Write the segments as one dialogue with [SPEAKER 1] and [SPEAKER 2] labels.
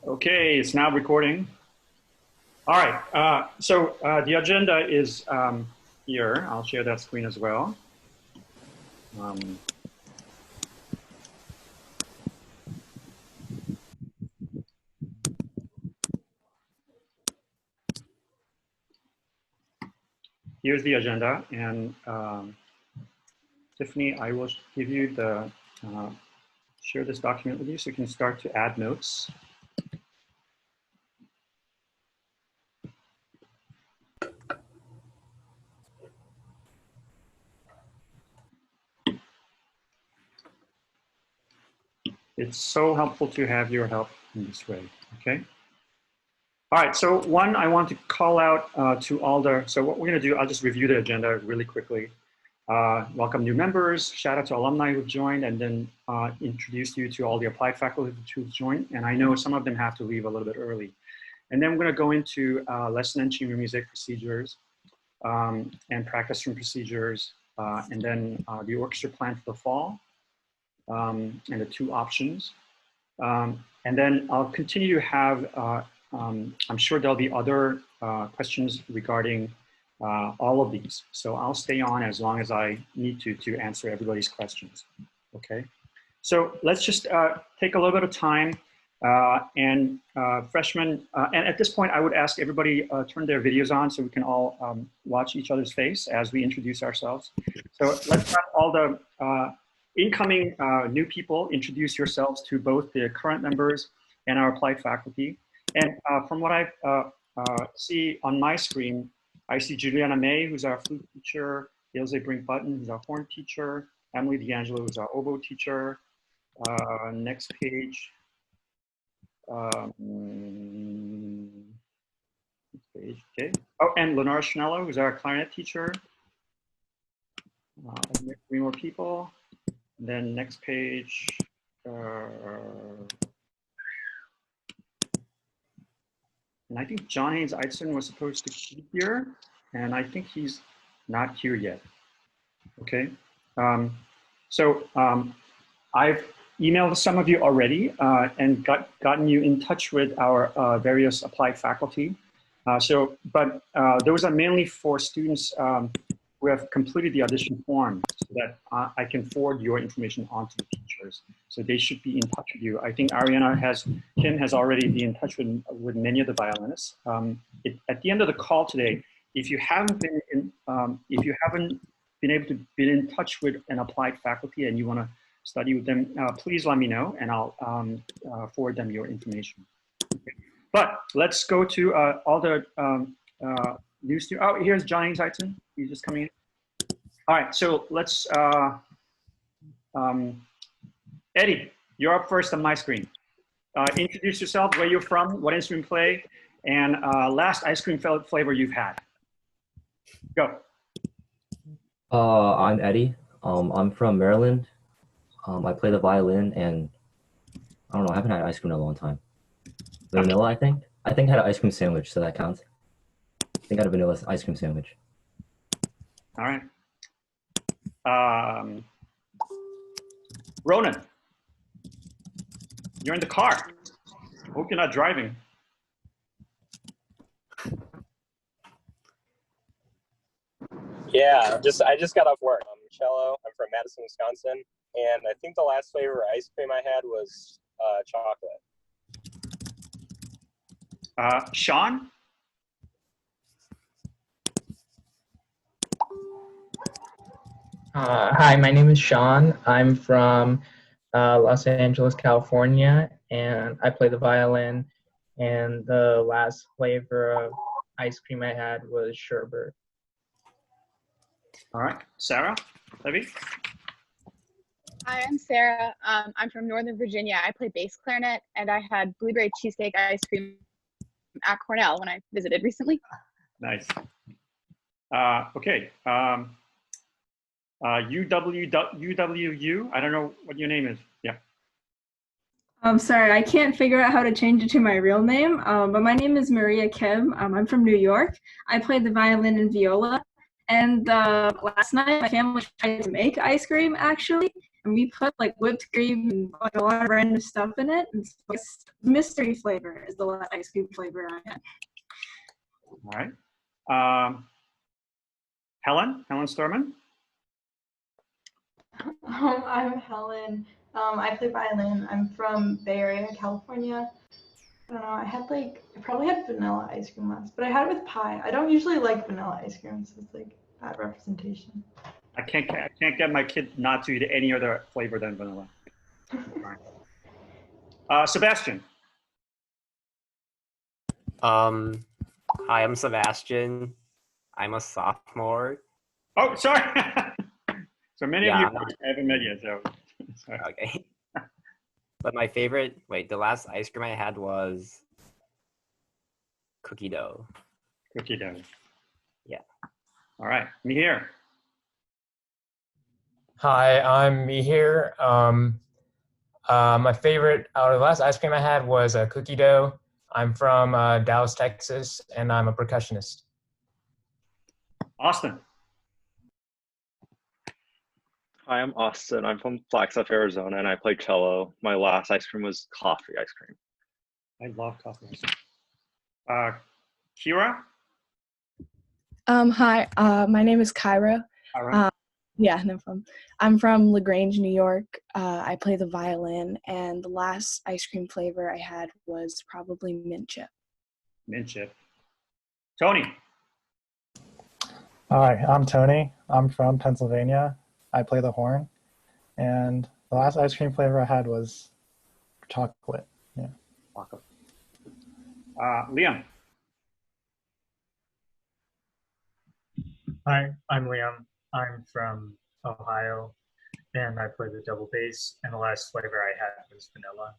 [SPEAKER 1] Okay, it's now recording. All right, the agenda is here. I'll share that screen as well. Here's the agenda, and Tiffany, I will give you the, share this document with you so you can start to add notes. It's so helpful to have your help in this way, okay? All right, so one, I want to call out to all the, so what we're gonna do, I'll just review the agenda really quickly. Welcome new members, shout out to alumni who've joined, and then introduce you to all the applied faculty who've joined. And I know some of them have to leave a little bit early. And then we're gonna go into lesson and chamber music procedures and practice room procedures, and then the orchestra plan for the fall, and the two options. And then I'll continue to have, I'm sure there'll be other questions regarding all of these. So I'll stay on as long as I need to answer everybody's questions, okay? So let's just take a little bit of time and freshmen, and at this point I would ask everybody turn their videos on so we can all watch each other's face as we introduce ourselves. So let's have all the incoming new people introduce yourselves to both the current members and our applied faculty. And from what I see on my screen, I see Juliana May, who's our flute teacher, Ilse Brink-Button, who's our horn teacher, Emily D'Angelo, who's our oboe teacher. Next page. Okay. Oh, and Lenora Schnello, who's our clarinet teacher. Three more people. And then next page. And I think John Haynes Eitzen was supposed to be here, and I think he's not here yet. Okay. I've emailed some of you already and gotten you in touch with our various applied faculty. But those are mainly for students who have completed the audition form so that I can forward your information on to the teachers. So they should be in touch with you. I think Kim has already been in touch with many of the violinists. At the end of the call today, if you haven't been able to be in touch with an applied faculty and you want to study with them, please let me know and I'll forward them your information. Okay. But let's go to all the new students. Oh, here's Johnny Zeitzen. He's just coming in. All right, so let's, Eddie, you're up first on my screen. Introduce yourself, where you're from, what instrument you play, and last ice cream flavor you've had. Go.
[SPEAKER 2] I'm Eddie. I'm from Maryland. I play the violin, and I don't know, I haven't had ice cream in a long time. Vanilla, I think. I think I had an ice cream sandwich, so that counts. I think I had a vanilla ice cream sandwich.
[SPEAKER 1] All right. Ronan, you're in the car. Hope you're not driving.
[SPEAKER 3] Yeah, I just got off work. I'm Cello. I'm from Madison, Wisconsin, and I think the last flavor of ice cream I had was chocolate.
[SPEAKER 1] Sean?
[SPEAKER 4] Hi, my name is Sean. I'm from Los Angeles, California, and I play the violin. And the last flavor of ice cream I had was sherbet.
[SPEAKER 1] All right, Sarah, Levy?
[SPEAKER 5] Hi, I'm Sarah. I'm from Northern Virginia. I play bass clarinet, and I had blueberry cheesecake ice cream at Cornell when I visited recently.
[SPEAKER 1] Nice. Okay. UWU, I don't know what your name is. Yeah.
[SPEAKER 6] I'm sorry, I can't figure out how to change it to my real name, but my name is Maria Kim. I'm from New York. I play the violin and viola, And last night, my family tried to make ice cream actually, and we put like whipped cream and like a lot of random stuff in it. And so it's mystery flavor is the last ice cream flavor I had.
[SPEAKER 1] All right. Helen Storman.
[SPEAKER 7] I'm Helen. I play violin. I'm from Bay Area, California. I don't know. I probably had vanilla ice cream once, but I had it with pie. I don't usually like vanilla ice cream, so it's like bad representation.
[SPEAKER 1] I can't get my kid not to eat any other flavor than vanilla. Sebastian.
[SPEAKER 8] Hi, I'm Sebastian. I'm a sophomore.
[SPEAKER 1] Oh, sorry. So many of you
[SPEAKER 8] I
[SPEAKER 1] haven't met yet, so. Sorry.
[SPEAKER 8] Okay. But my favorite, the last ice cream I had was cookie dough.
[SPEAKER 1] Cookie dough.
[SPEAKER 8] Yeah.
[SPEAKER 1] All right, Mihir.
[SPEAKER 9] Hi, I'm Mihir. My favorite out of the last ice cream I had was a cookie dough. I'm from Dallas, Texas, and I'm a percussionist.
[SPEAKER 1] Austin.
[SPEAKER 10] Hi, I'm Austin. I'm from Flagstaff, Arizona, and I play cello. My last ice cream was coffee ice cream.
[SPEAKER 1] I love coffee ice cream. Kira.
[SPEAKER 11] Hi, my name is Kyra.
[SPEAKER 1] Kyra.
[SPEAKER 11] Yeah, I'm from LaGrange, New York. I play the violin, and the last ice cream flavor I had was probably mint chip.
[SPEAKER 1] Mint chip. Tony.
[SPEAKER 12] Hi, I'm Tony. I'm from Pennsylvania. I play the horn, and the last ice cream flavor I had was chocolate. Yeah.
[SPEAKER 1] Chocolate. Liam.
[SPEAKER 13] Hi, I'm Liam. I'm from Ohio, and I play the double bass. And the last flavor I had was vanilla.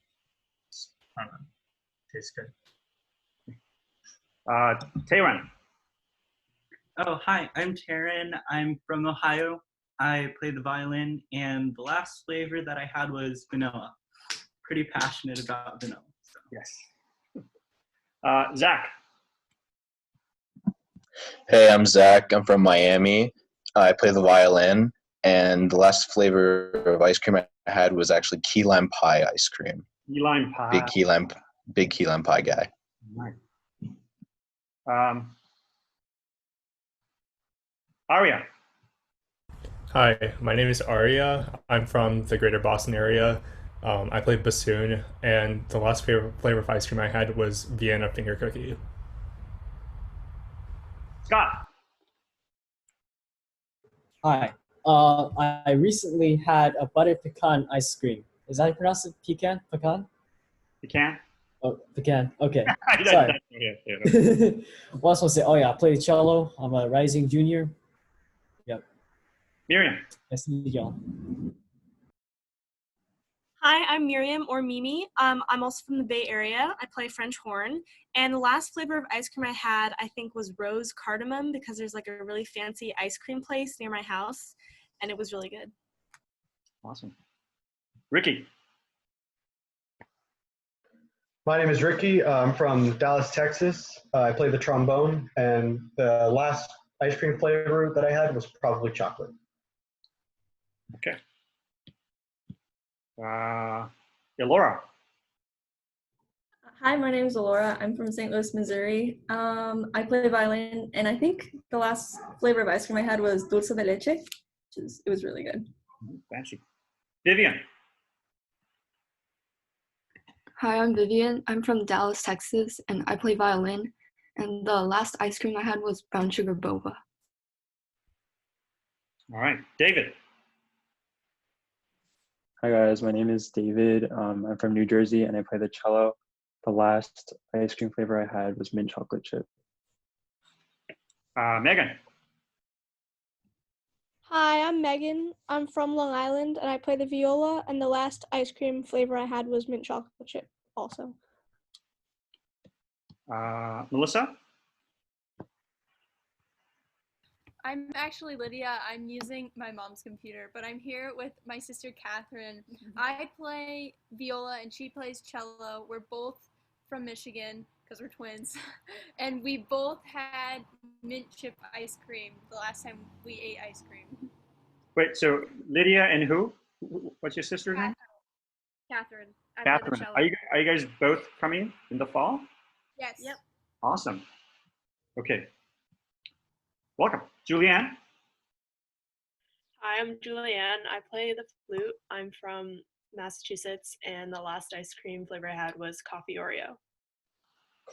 [SPEAKER 13] I don't know, tastes good.
[SPEAKER 1] Taran.
[SPEAKER 14] Oh, hi, I'm Taryn. I'm from Ohio. I play the violin, and the last flavor that I had was vanilla. Pretty passionate about vanilla. So.
[SPEAKER 1] Yes. Zach.
[SPEAKER 15] Hey, I'm Zach. I'm from Miami. I play the violin, and the last flavor of ice cream I had was actually key lime pie ice cream.
[SPEAKER 1] Key lime pie.
[SPEAKER 15] Big key lime pie guy.
[SPEAKER 1] Nice. Arya.
[SPEAKER 16] Hi, my name is Arya. I'm from the greater Boston area. I play bassoon, and the last flavor of ice cream I had was Vienna finger cookie.
[SPEAKER 1] Scott.
[SPEAKER 17] Hi. I recently had a butter pecan ice cream. Is that pronounced pecan? Pecan?
[SPEAKER 1] Pecan?
[SPEAKER 17] Oh, pecan. Okay.
[SPEAKER 1] Yeah,
[SPEAKER 17] Sorry.
[SPEAKER 1] yeah.
[SPEAKER 17] What else was it? Oh yeah, I play cello. I'm a rising junior. Yep.
[SPEAKER 1] Miriam.
[SPEAKER 17] Nice to meet y'all.
[SPEAKER 18] Hi, I'm Miriam or Mimi. I'm also from the Bay Area. I play French horn. And the last flavor of ice cream I had, I think, was rose cardamom because there's like a really fancy ice cream place near my house. And it was really good.
[SPEAKER 1] Awesome. Ricky.
[SPEAKER 19] My name is Ricky. I'm from Dallas, Texas. I play the trombone, and the last ice cream flavor that I had was probably chocolate.
[SPEAKER 1] Okay. Elora.
[SPEAKER 6] Hi, my name is Elora. I'm from St. Louis, Missouri. I play violin, and I think the last flavor of ice cream I had was dulce de leche. It was really good.
[SPEAKER 1] Fancy. Vivian.
[SPEAKER 20] Hi, I'm Vivian. I'm from Dallas, Texas, and I play violin. And the last ice cream I had was brown sugar boba.
[SPEAKER 1] All right. David.
[SPEAKER 21] Hi guys, my name is David. I'm from New Jersey and I play the cello. The last ice cream flavor I had was mint chocolate chip.
[SPEAKER 1] Megan.
[SPEAKER 22] Hi, I'm Megan. I'm from Long Island and I play the viola, and the last ice cream flavor I had was mint chocolate chip also.
[SPEAKER 1] Melissa.
[SPEAKER 23] I'm actually Lydia. I'm using my mom's computer, but I'm here with my sister Catherine. I play viola and she plays cello. We're both from Michigan because we're twins. And we both had mint chip ice cream the last time we ate ice cream.
[SPEAKER 1] Wait, so Lydia and who? What's your sister's name?
[SPEAKER 23] Catherine. I play the
[SPEAKER 1] Catherine.
[SPEAKER 23] cello.
[SPEAKER 1] Are you guys both coming in the fall?
[SPEAKER 23] Yes. Yep.
[SPEAKER 1] Awesome. Okay. Welcome. Julianne?
[SPEAKER 2] Hi, I'm Julianne. I play the flute. I'm from Massachusetts, and the last ice cream flavor I had was coffee Oreo.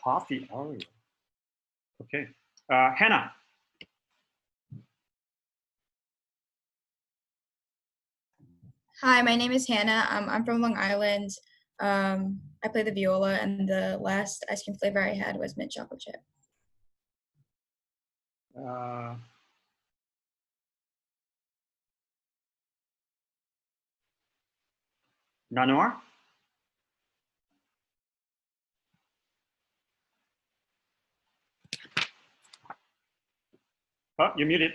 [SPEAKER 1] Coffee Oreo. Okay. Hannah?
[SPEAKER 3] Hi, my name is Hannah. I'm from Long Island. I play the viola, and the last ice cream flavor I had was mint chocolate chip.
[SPEAKER 1] Nanor? Oh, you're muted.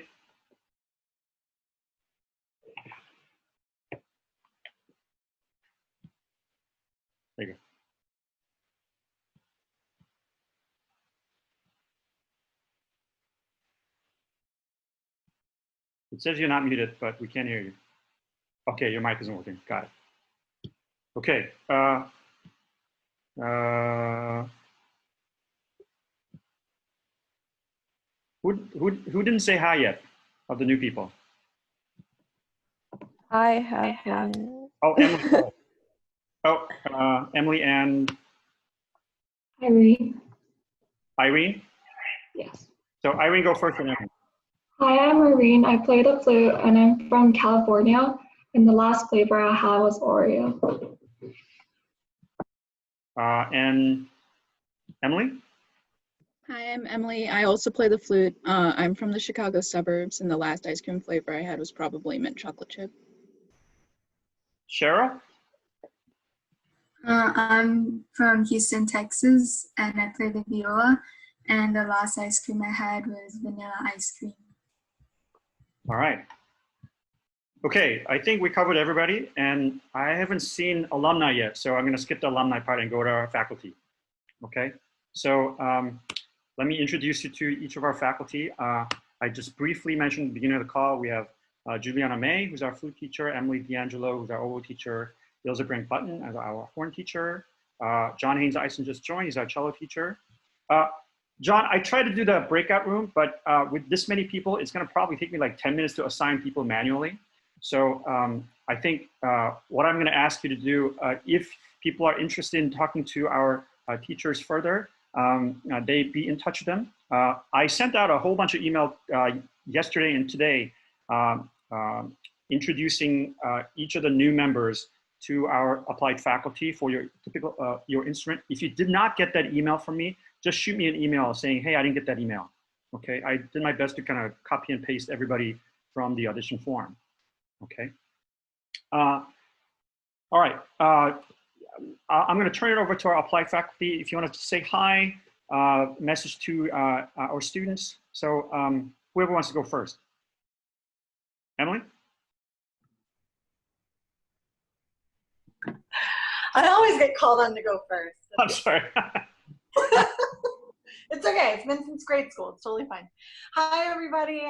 [SPEAKER 1] There you go. It says you're not muted, but we can't hear you. Okay, your mic isn't working. Got it. Okay. Who didn't say hi yet of the new people?
[SPEAKER 4] I have one.
[SPEAKER 1] Oh, Emily. Emily and
[SPEAKER 24] Irene.
[SPEAKER 1] Irene?
[SPEAKER 24] Yes.
[SPEAKER 1] So Irene, go first and Emily.
[SPEAKER 24] Hi, I'm Irene. I play the flute and I'm from California. And the last flavor I had was Oreo.
[SPEAKER 1] And Emily?
[SPEAKER 25] Hi, I'm Emily. I also play the flute. I'm from the Chicago suburbs, and the last ice cream flavor I had was probably mint chocolate chip.
[SPEAKER 1] Cheryl?
[SPEAKER 26] I'm from Houston, Texas, and I play the viola. And the last ice cream I had was vanilla ice cream.
[SPEAKER 1] All right. Okay, I think we covered everybody, and I haven't seen alumni yet, so I'm going to skip the alumni part and go to our faculty. Okay, so let me introduce you to each of our faculty. I just briefly mentioned at the beginning of the call, we have Juliana May, who's our flute teacher, Emily D'Angelo, who's our oboe teacher, Ilza Brink-Button as our horn teacher, John Haynes-Eisen just joined, he's our cello teacher. John, I tried to do the breakout room, but with this many people, it's gonna probably take me like 10 minutes to assign people manually. So I think what I'm gonna ask you to do, if people are interested in talking to our teachers further, they be in touch with them. I sent out a whole bunch of emails yesterday and today introducing each of the new members to our applied faculty for your typical your instrument. If you did not get that email from me, just shoot me an email saying, hey, I didn't get that email. Okay, I did my best to kind of copy and paste everybody from the audition form. Okay. All right. I'm going to turn it over to our applied faculty. If you want to say hi, message to our students. So whoever wants to go first. Emily?
[SPEAKER 27] I always get called on to go first.
[SPEAKER 1] I'm sorry.
[SPEAKER 27] It's okay. It's been since grade school. It's totally fine. Hi, everybody.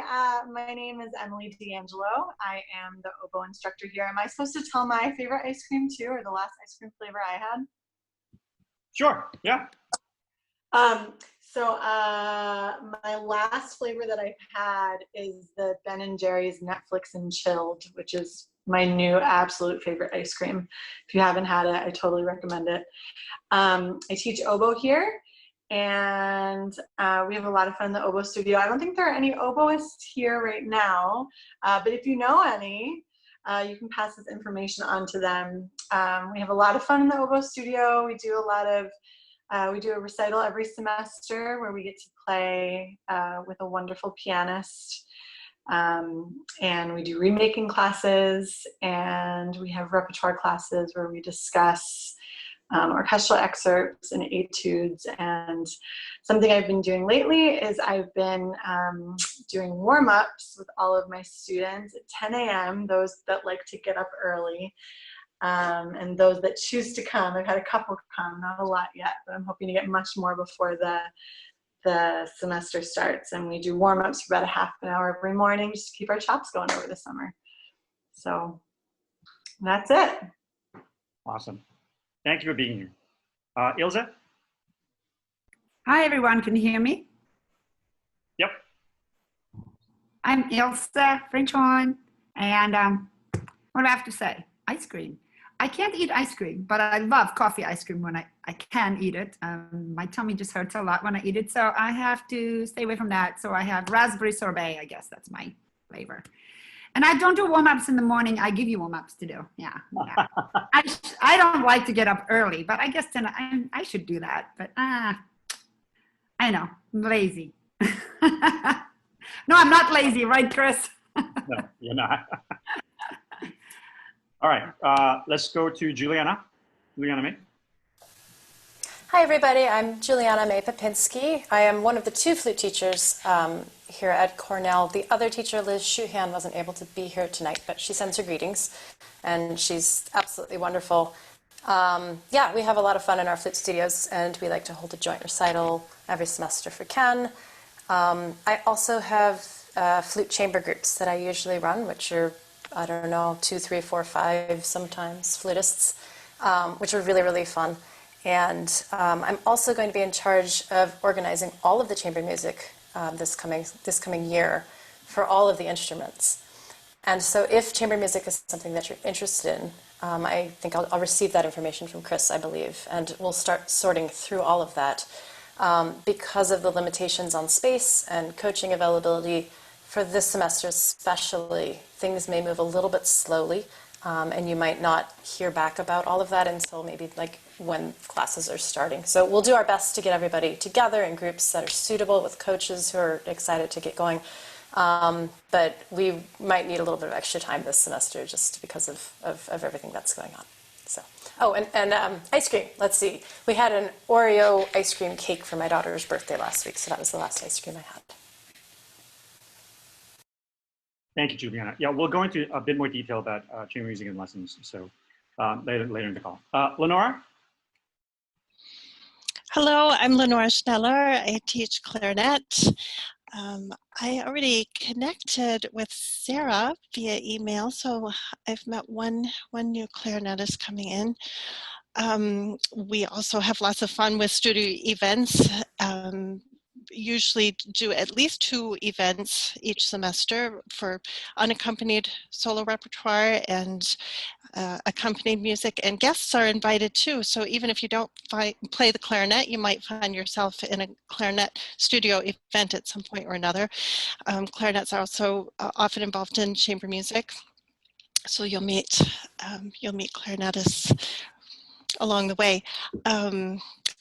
[SPEAKER 27] My name is Emily D'Angelo. I am the oboe instructor here. Am I supposed to tell my favorite ice cream too, or the last ice cream flavor I had?
[SPEAKER 1] Sure. Yeah.
[SPEAKER 27] My last flavor that I've had is the Ben & Jerry's Netflix and Chilled, which is my new absolute favorite ice cream. If you haven't had it, I totally recommend it. I teach oboe here, and we have a lot of fun in the oboe studio. I don't think there are any oboists here right now, but if you know any, you can pass this information on to them. We have a lot of fun in the oboe studio. We do a lot of we do a recital every semester where we get to play with a wonderful pianist. And we do remaking classes, and we have repertoire classes where we discuss orchestral excerpts and etudes. And something I've been doing lately is I've been doing warm-ups with all of my students at 10 a.m., those that like to get up early. and those that choose to come. I've had a couple come, not a lot yet, but I'm hoping to get much more before the semester starts. And we do warm-ups for about a half an hour every morning just to keep our chops going over the summer. So that's it.
[SPEAKER 1] Awesome. Thank you for being here. Ilse?
[SPEAKER 5] Hi, everyone. Can you hear me?
[SPEAKER 1] Yep.
[SPEAKER 5] I'm Ilse, French horn, and what do I have to say? Ice cream. I can't eat ice cream, but I love coffee ice cream when I can eat it. My tummy just hurts a lot when I eat it, so I have to stay away from that. So I have raspberry sorbet, I guess that's my flavor. And I don't do warm-ups in the morning. I give you warm-ups to do. Yeah. I don't like to get up early, but I guess then I should do that. But I know, I'm lazy. No, I'm not lazy, right, Chris?
[SPEAKER 1] No, you're not. All right, let's go to Juliana. Juliana May.
[SPEAKER 7] Hi, everybody. I'm Juliana May Popinski. I am one of the 2 flute teachers here at Cornell. The other teacher, Liz Shuhan, wasn't able to be here tonight, but she sends her greetings, and she's absolutely wonderful. Yeah, we have a lot of fun in our flute studios, and we like to hold a joint recital every semester for Ken. I also have flute chamber groups that I usually run, which are, I don't know, 2, 3, 4, 5 sometimes flutists, which are really, really fun. And I'm also going to be in charge of organizing all of the chamber music this coming year for all of the instruments. And so if chamber music is something that you're interested in, I think I'll receive that information from Chris, I believe, and we'll start sorting through all of that. Because of the limitations on space and coaching availability for this semester especially, things may move a little bit slowly, and you might not hear back about all of that until maybe like when classes are starting. So we'll do our best to get everybody together in groups that are suitable with coaches who are excited to get going. But we might need a little bit of extra time this semester just because of everything that's going on. So, oh, and ice cream. Let's see. We had an Oreo ice cream cake for my daughter's birthday last week, so that was the last ice cream I had.
[SPEAKER 1] Thank you, Juliana. Yeah, we'll go into a bit more detail about chamber music and lessons, so later in the call. Lenora?
[SPEAKER 8] Hello, I'm Lenora Schneller. I teach clarinet. I already connected with Sarah via email, so I've met one new clarinetist coming in. We also have lots of fun with studio events. Usually do at least 2 events each semester for unaccompanied solo repertoire and accompanied music, and guests are invited too. So even if you don't play the clarinet, you might find yourself in a clarinet studio event at some point or another. Clarinets are also often involved in chamber music, so you'll meet clarinetists along the way.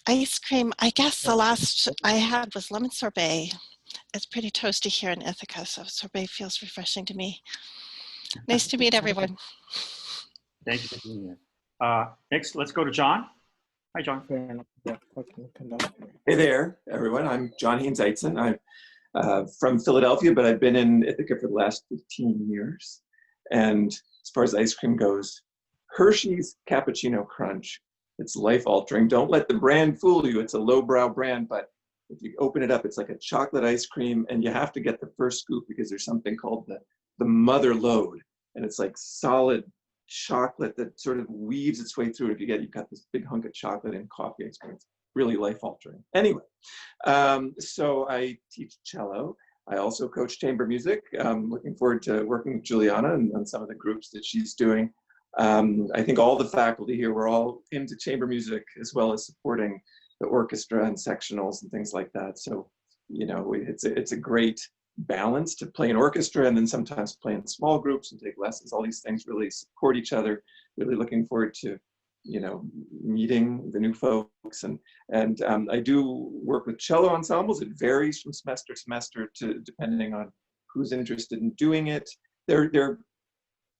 [SPEAKER 8] Ice cream, I guess the last I had was lemon sorbet. It's pretty toasty here in Ithaca, so sorbet feels refreshing to me. Nice to meet everyone.
[SPEAKER 1] Thank you for being here. Next, let's go to John. Hi, John.
[SPEAKER 9] Hey there, everyone. I'm John Haynes-Eitzen. I'm from Philadelphia, but I've been in Ithaca for the last 15 years. And as far as ice cream goes, Hershey's Cappuccino Crunch. It's life-altering. Don't let the brand fool you. It's a lowbrow brand, but if you open it up, it's like a chocolate ice cream, and you have to get the first scoop because there's something called the mother load, and it's like solid chocolate that sort of weaves its way through. You've got this big hunk of chocolate and coffee ice cream. It's really life-altering. Anyway, so I teach cello. I also coach chamber music. I'm looking forward to working with Juliana on some of the groups that she's doing. I think all the faculty here, we're all into chamber music as well as supporting the orchestra and sectionals and things like that. So, you know, it's a great balance to play in orchestra and then sometimes play in small groups and take lessons. All these things really support each other. Really looking forward to, you know, meeting the new folks. And I do work with cello ensembles. It varies from semester to semester depending on who's interested in doing it. They're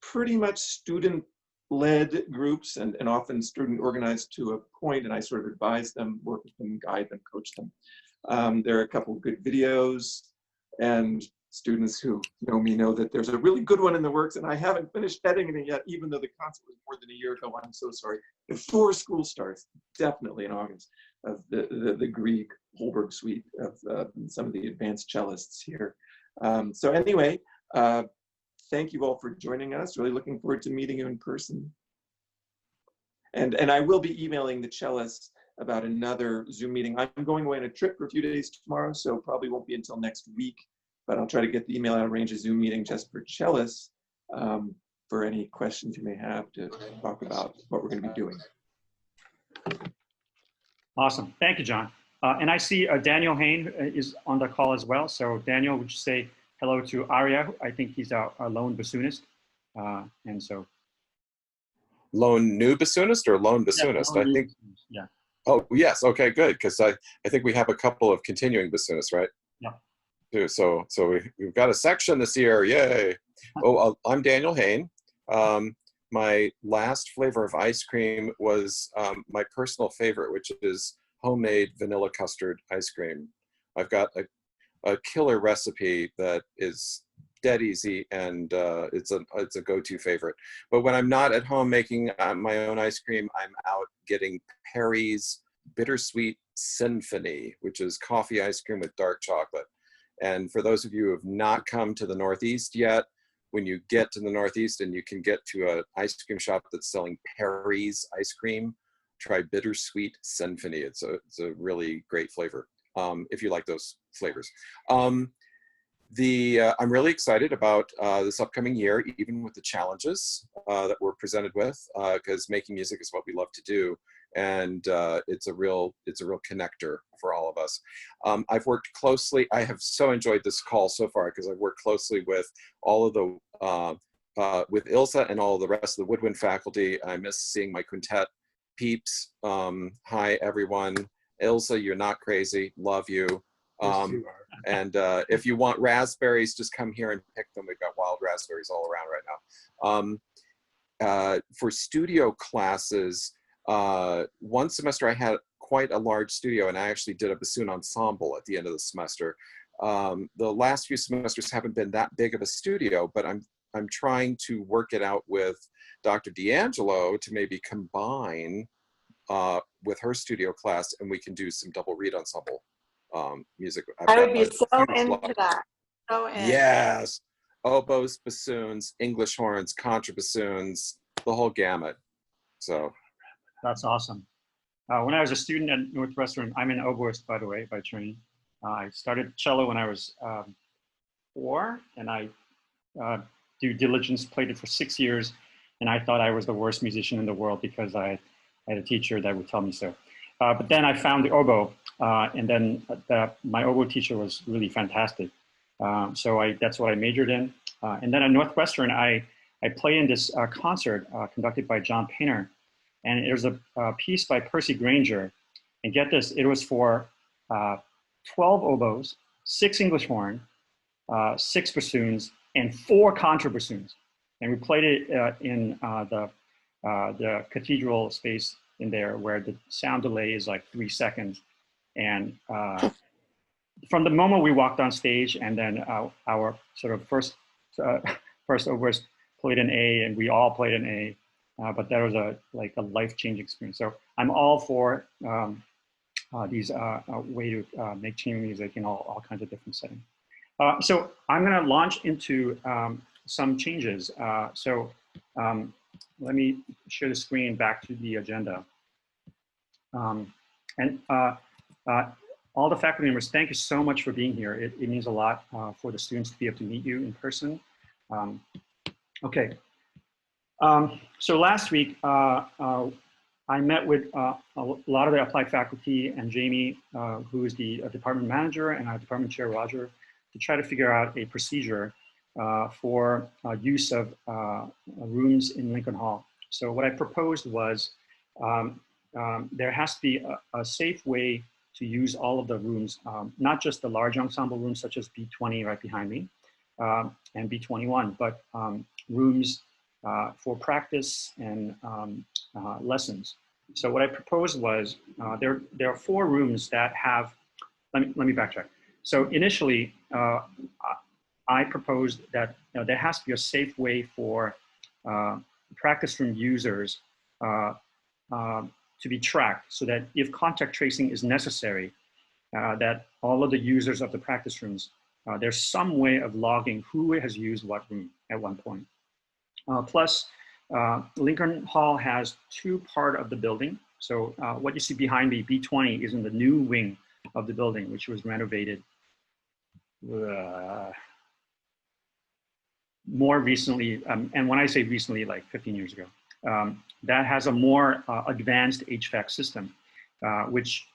[SPEAKER 9] pretty much student-led groups and often student-organized to a point, and I sort of advise them, work with them, guide them, coach them. There are a couple of good videos, and students who know me know that there's a really good one in the works, and I haven't finished editing it yet, even though the concert was more than a year ago. I'm so sorry. Before school starts, definitely in August, of the Grieg Holberg suite of some of the advanced cellists here. So anyway, thank you all for joining us. Really looking forward to meeting you in person. And I will be emailing the cellists about another Zoom meeting. I'm going away on a trip for a few days tomorrow, so probably won't be until next week, but I'll try to get the email and arrange a Zoom meeting just for cellists for any questions you may have to talk about what we're going to be doing.
[SPEAKER 1] Awesome. Thank you, John. And I see Daniel Hain is on the call as well. So Daniel, would you say hello to Arya? I think he's our lone bassoonist. And so.
[SPEAKER 10] Lone new bassoonist or lone bassoonist?
[SPEAKER 1] Yeah,
[SPEAKER 10] I think.
[SPEAKER 1] Yeah.
[SPEAKER 10] Oh, yes. Okay, good. Because I think we have a couple of continuing bassoonists, right?
[SPEAKER 1] Yeah.
[SPEAKER 10] Too. So we've got a section this year. Yay. Oh, I'm Daniel Hain. My last flavor of ice cream was my personal favorite, which is homemade vanilla custard ice cream. I've got a killer recipe that is dead easy, and it's a go-to favorite. But when I'm not at home making my own ice cream, I'm out getting Perry's Bittersweet Symphony, which is coffee ice cream with dark chocolate. And for those of you who have not come to the Northeast yet, when you get to the Northeast and you can get to an ice cream shop that's selling Perry's ice cream, try Bittersweet Symphony. It's a really great flavor if you like those flavors. I'm really excited about this upcoming year, even with the challenges that we're presented with, because making music is what we love to do, and it's a real connector for all of us. I've worked closely. I have so enjoyed this call so far because I've worked closely with all of the with Ilsa and all of the rest of the woodwind faculty. I miss seeing my quintet peeps. Hi everyone. Ilsa, you're not crazy. Love you. And if you want raspberries, just come here and pick them. We've got wild raspberries all around right now. For studio classes, one semester I had quite a large studio, and I actually did a bassoon ensemble at the end of the semester. The last few semesters haven't been that big of a studio, but I'm trying to work it out with Dr. D'Angelo to maybe combine with her studio class, and we can do some double reed ensemble music.
[SPEAKER 27] I would be so into that. So in.
[SPEAKER 10] Yes. Oboes, bassoons, English horns, contrabassoons, the whole gamut. So.
[SPEAKER 1] That's awesome. When I was a student at Northwestern, I'm an oboist, by the way, by training. I started cello when I was 4, and I due diligence played it for 6 years, and I thought I was the worst musician in the world because I had a teacher that would tell me so. But then I found the oboe, and then my oboe teacher was really fantastic. So that's what I majored in. And then at Northwestern, I played in this concert conducted by John Painter. And it was a piece by Percy Granger. And get this, it was for 12 oboes, 6 English horn, 6 bassoons, and 4 contrabassoons. And we played it in the cathedral space in there, where the sound delay is like 3 seconds. And from the moment we walked on stage, and then our sort of first oboist played an A, and we all played an A. But that was a life-changing experience. So I'm all for these way to make chamber music in all kinds of different settings. So I'm going to launch into some changes. Let me share the screen back to the agenda. All the faculty members, thank you so much for being here. It means a lot for the students to be able to meet you in person. Okay. So last week, I met with a lot of the applied faculty and Jamie, who is the department manager, and our department chair, Roger, to try to figure out a procedure for use of rooms in Lincoln Hall. So what I proposed was there has to be a safe way to use all of the rooms, not just the large ensemble rooms such as B20 right behind me and B21, but rooms for practice and lessons. So what I proposed was there are 4 rooms that have, let me backtrack. So initially, I proposed that there has to be a safe way for practice room users to be tracked, so that if contact tracing is necessary, that all of the users of the practice rooms, there's some way of logging who has used what room at one point. Plus, Lincoln Hall has two parts of the building. So what you see behind me, B20, is in the new wing of the building, which was renovated more recently. And when I say recently, like 15 years ago. That has a more advanced HVAC system, which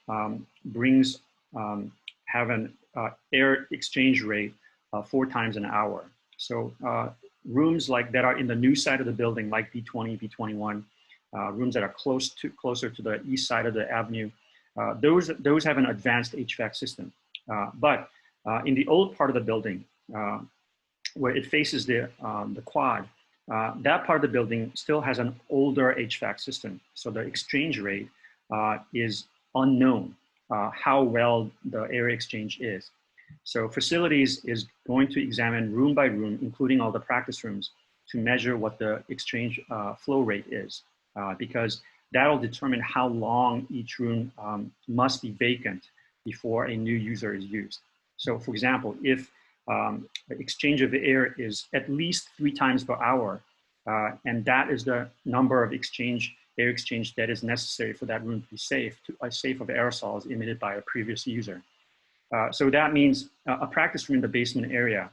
[SPEAKER 1] brings, have an air exchange rate 4 times an hour. So rooms like that are in the new side of the building, like B20, B21, rooms that are closer to the east side of the avenue, those have an advanced HVAC system. But in the old part of the building, where it faces the quad, that part of the building still has an older HVAC system. So the exchange rate is unknown, how well the air exchange is. So facilities is going to examine room by room, including all the practice rooms, to measure what the exchange flow rate is, because that'll determine how long each room must be vacant before a new user is used. So for example, if the exchange of air is at least 3 times per hour, and that is the number of air exchange that is necessary for that room to be safe of aerosols emitted by a previous user. So that means a practice room in the basement area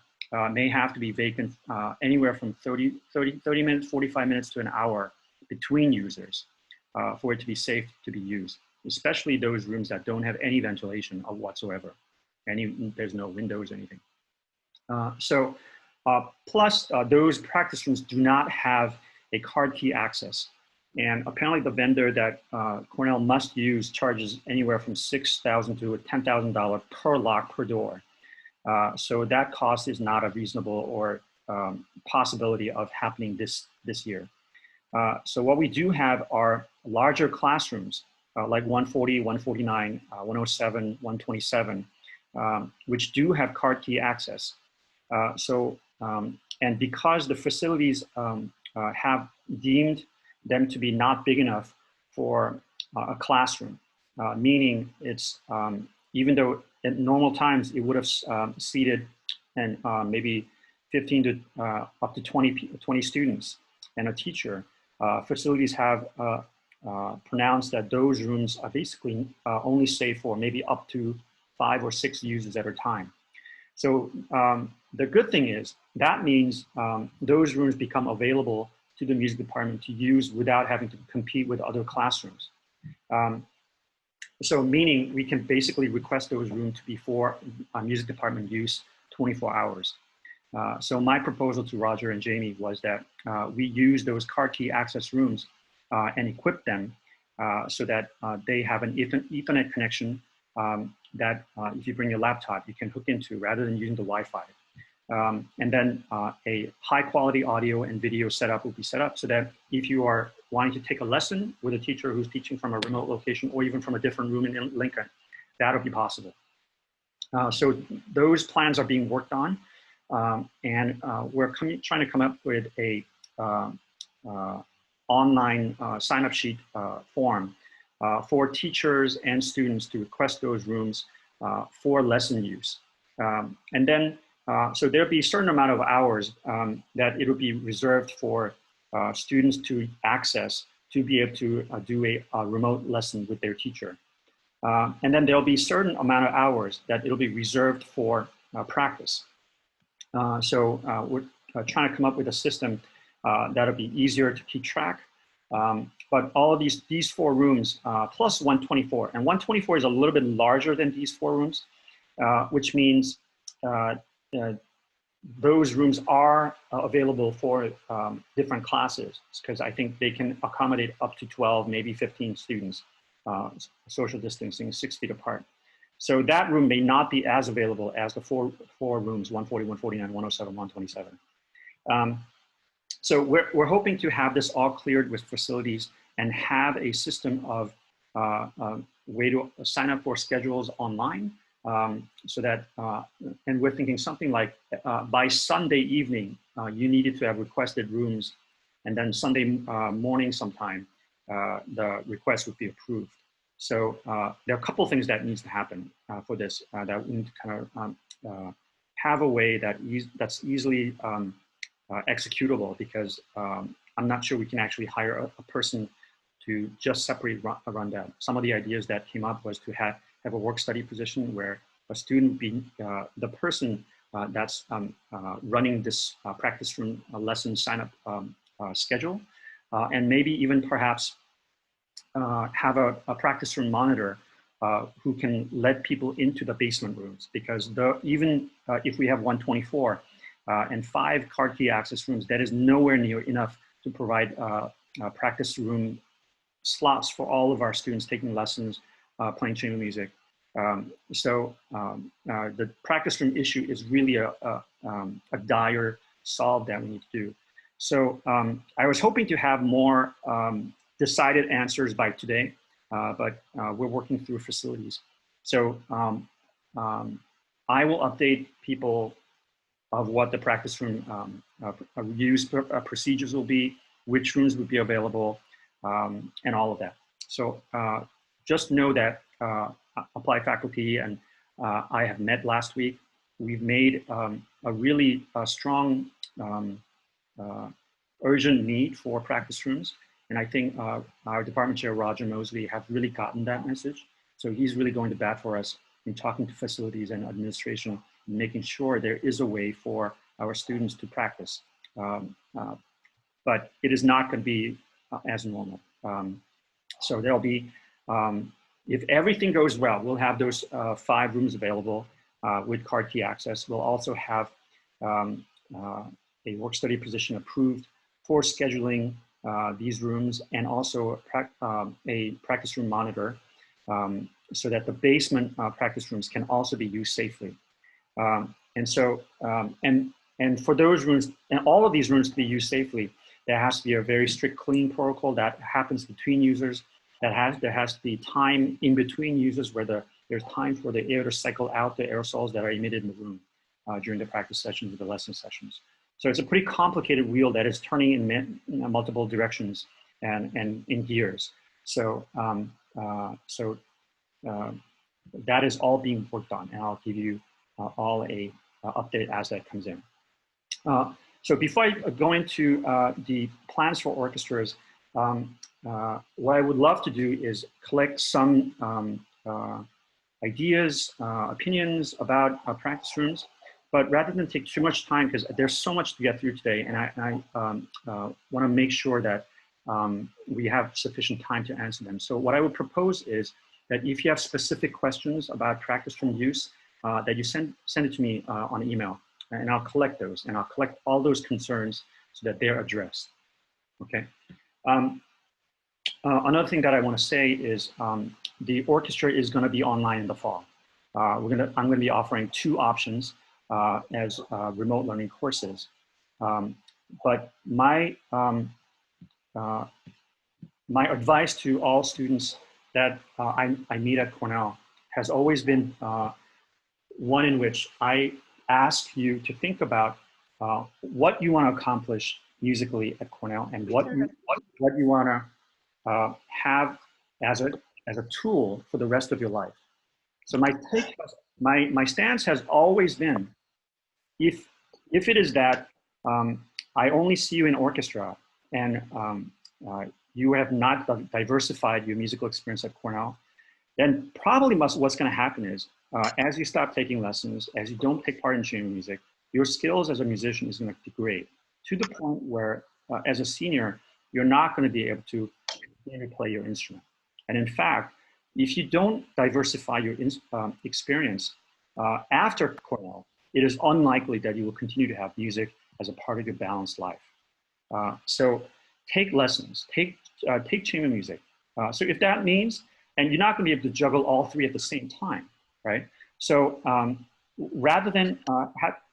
[SPEAKER 1] may have to be vacant anywhere from 30 minutes, 45 minutes to an hour between users for it to be safe to be used, especially those rooms that don't have any ventilation whatsoever. There's no windows or anything. Plus, those practice rooms do not have a card key access. And apparently the vendor that Cornell must use charges anywhere from $6,000 to $10,000 per lock per door. So that cost is not a reasonable or possibility of happening this year. So what we do have are larger classrooms like 140, 149, 107, 127, which do have card key access. And because the facilities have deemed them to be not big enough for a classroom, meaning it's, even though at normal times it would have seated and maybe 15 to up to 20 students and a teacher, facilities have pronounced that those rooms are basically only safe for maybe up to 5 or 6 users at a time. So the good thing is that means those rooms become available to the music department to use without having to compete with other classrooms. So meaning we can basically request those rooms to be for music department use 24 hours. So my proposal to Roger and Jamie was that we use those card key access rooms and equip them so that they have an Ethernet connection that if you bring your laptop, you can hook into rather than using the Wi-Fi. And then a high quality audio and video setup will be set up so that if you are wanting to take a lesson with a teacher who's teaching from a remote location or even from a different room in Lincoln, that'll be possible. So those plans are being worked on, and we're trying to come up with a online sign-up sheet form for teachers and students to request those rooms for lesson use. And then, so there'll be a certain amount of hours that it'll be reserved for students to access to be able to do a remote lesson with their teacher. And then there'll be a certain amount of hours that it'll be reserved for practice. So we're trying to come up with a system that'll be easier to keep track. But all of these 4 rooms plus 124, and 124 is a little bit larger than these 4 rooms, which means those rooms are available for different classes, because I think they can accommodate up to 12, maybe 15 students, social distancing 6 feet apart. So that room may not be as available as the four rooms, 140, 149, 107, 127. So we're hoping to have this all cleared with facilities and have a system of way to sign up for schedules online so that, and we're thinking something like by Sunday evening, you needed to have requested rooms, and then Sunday morning sometime, the request would be approved. So there are a couple of things that needs to happen for this, that we need to kind of have a way that's easily executable, because I'm not sure we can actually hire a person to just separate run that. Some of the ideas that came up was to have a work-study position where a student be the person that's running this practice room lesson sign-up schedule, and maybe even perhaps have a practice room monitor who can let people into the basement rooms, because even if we have 124 and 5 card key access rooms, that is nowhere near enough to provide practice room slots for all of our students taking lessons, playing chamber music. So the practice room issue is really a dire solve that we need to do. So I was hoping to have more decided answers by today, but we're working through facilities. So I will update people of what the practice room use procedures will be, which rooms would be available, and all of that. So just know that Apply faculty and I have met last week. We've made a really strong urgent need for practice rooms. And I think our department chair, Roger Mosley, have really gotten that message. So he's really going to bat for us in talking to facilities and administration, making sure there is a way for our students to practice. But it is not going to be as normal. So there'll be, if everything goes well, we'll have those 5 rooms available with card key access. We'll also have a work-study position approved for scheduling these rooms, and also a practice room monitor, so that the basement practice rooms can also be used safely. And so, and for those rooms, and all of these rooms to be used safely, there has to be a very strict cleaning protocol that happens between users. There has to be time in between users where there's time for the air to cycle out the aerosols that are emitted in the room during the practice sessions or the lesson sessions. So it's a pretty complicated wheel that is turning in multiple directions and in gears. So, that is all being worked on, and I'll give you all a update as that comes in. So before I go into the plans for orchestras, what I would love to do is collect some ideas, opinions about practice rooms. But rather than take too much time, because there's so much to get through today, and I want to make sure that we have sufficient time to answer them. So what I would propose is that if you have specific questions about practice room use, that you send it to me on email, and I'll collect those, and I'll collect all those concerns so that they're addressed. Okay. Another thing that I want to say is the orchestra is going to be online in the fall. I'm going to be offering 2 options as remote learning courses. But my advice to all students that I meet at Cornell has always been one in which I ask you to think about what you want to accomplish musically at Cornell, and what you want to have as a tool for the rest of your life. So my stance has always been, if it is that I only see you in orchestra and you have not diversified your musical experience at Cornell, then probably what's going to happen is as you stop taking lessons, as you don't take part in chamber music, your skills as a musician is going to degrade to the point where as a senior, you're not going to be able to continue to play your instrument. And in fact, if you don't diversify your experience after Cornell, it is unlikely that you will continue to have music as a part of your balanced life. So take lessons, take chamber music. So if that means, and you're not going to be able to juggle all 3 at the same time, right? So rather than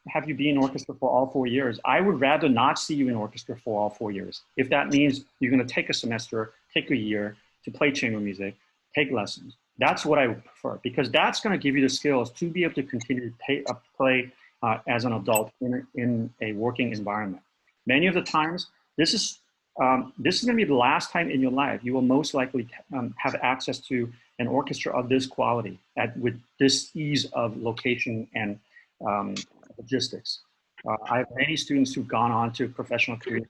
[SPEAKER 1] have you be in orchestra for all 4 years, I would rather not see you in orchestra for all 4 years. If that means you're going to take a semester, take a year to play chamber music, take lessons. That's what I would prefer, because that's going to give you the skills to be able to continue to play as an adult in a working environment. Many of the times, this is going to be the last time in your life you will most likely have access to an orchestra of this quality with this ease of location and logistics. I have many students who've gone on to professional careers.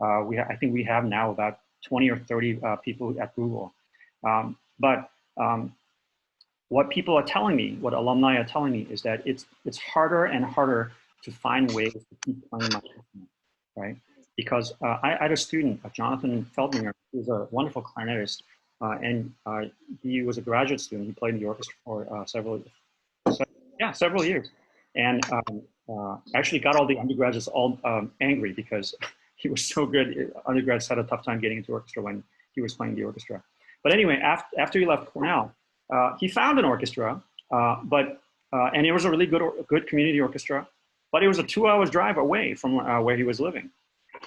[SPEAKER 1] I think we have now about 20 or 30 people at Google. What people are telling me, what alumni are telling me, is that it's harder and harder to find ways to keep playing my instrument, right? Because I had a student, Jonathan Feldminger, who's a wonderful clarinetist, and he was a graduate student. He played in the orchestra for several years, and actually got all the undergraduates all angry because he was so good. Undergrads had a tough time getting into orchestra when he was playing the orchestra. But anyway, after he left Cornell, he found an orchestra, and it was a really good community orchestra, but it was a 2 hours drive away from where he was living.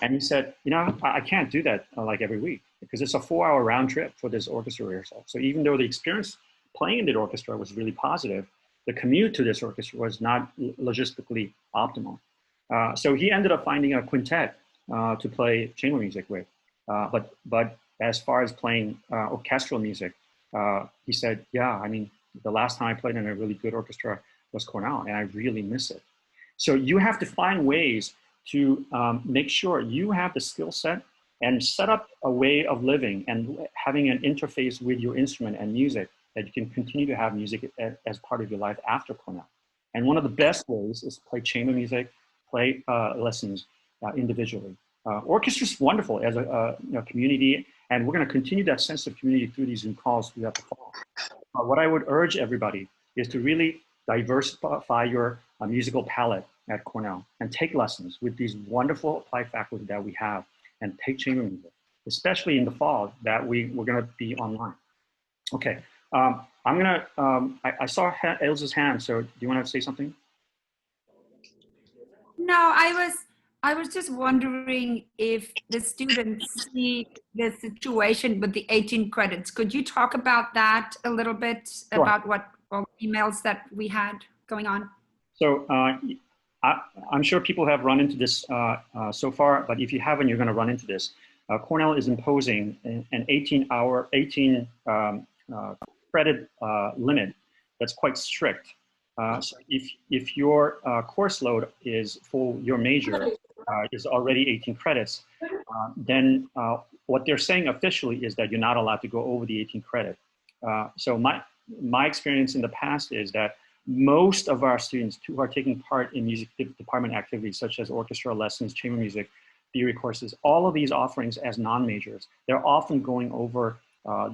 [SPEAKER 1] And he said, you know, I can't do that like every week because it's a 4-hour round trip for this orchestra rehearsal. So even though the experience playing in the orchestra was really positive, the commute to this orchestra was not logistically optimal. So he ended up finding a quintet to play chamber music with. But as far as playing orchestral music, he said, yeah, I mean, the last time I played in a really good orchestra was Cornell, and I really miss it. So you have to find ways to make sure you have the skill set and set up a way of living and having an interface with your instrument and music that you can continue to have music as part of your life after Cornell. And one of the best ways is to play chamber music, play lessons individually. Orchestra is wonderful as a community, and we're going to continue that sense of community through these Zoom calls throughout the fall. What I would urge everybody is to really diversify your musical palette at Cornell and take lessons with these wonderful applied faculty that we have, and take chamber music, especially in the fall that we're going to be online. Okay, I saw Ilse's hand, so do you want to say something?
[SPEAKER 5] No, I was just wondering if the students see the situation with the 18 credits. Could you talk about that a little bit,
[SPEAKER 1] Sure.
[SPEAKER 5] about what emails that we had going on?
[SPEAKER 1] So I'm sure people have run into this so far, but if you haven't, you're going to run into this. Cornell is imposing an 18 credit limit that's quite strict. So if your course load is for your major is already 18 credits, then what they're saying officially is that you're not allowed to go over the 18 credit. So my experience in the past is that most of our students who are taking part in music department activities such as orchestra lessons, chamber music, theory courses, all of these offerings as non-majors, they're often going over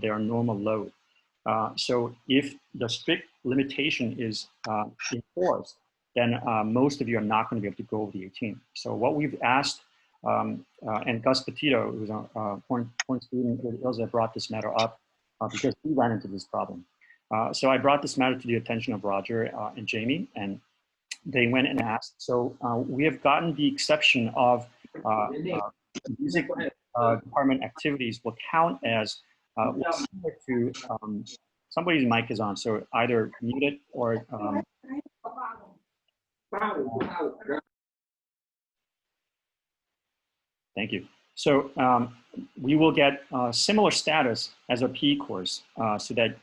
[SPEAKER 1] their normal load. So if the strict limitation is enforced, then most of you are not going to be able to go over the 18. So what we've asked, and Gus Petito, who's a point student with Ilse, brought this matter up because he ran into this problem. So I brought this matter to the attention of Roger and Jamie, and they went and asked. So we have gotten the exception of music department activities will count as similar to somebody's mic is on, so either mute it or thank you. So we will get similar status as a PE course so that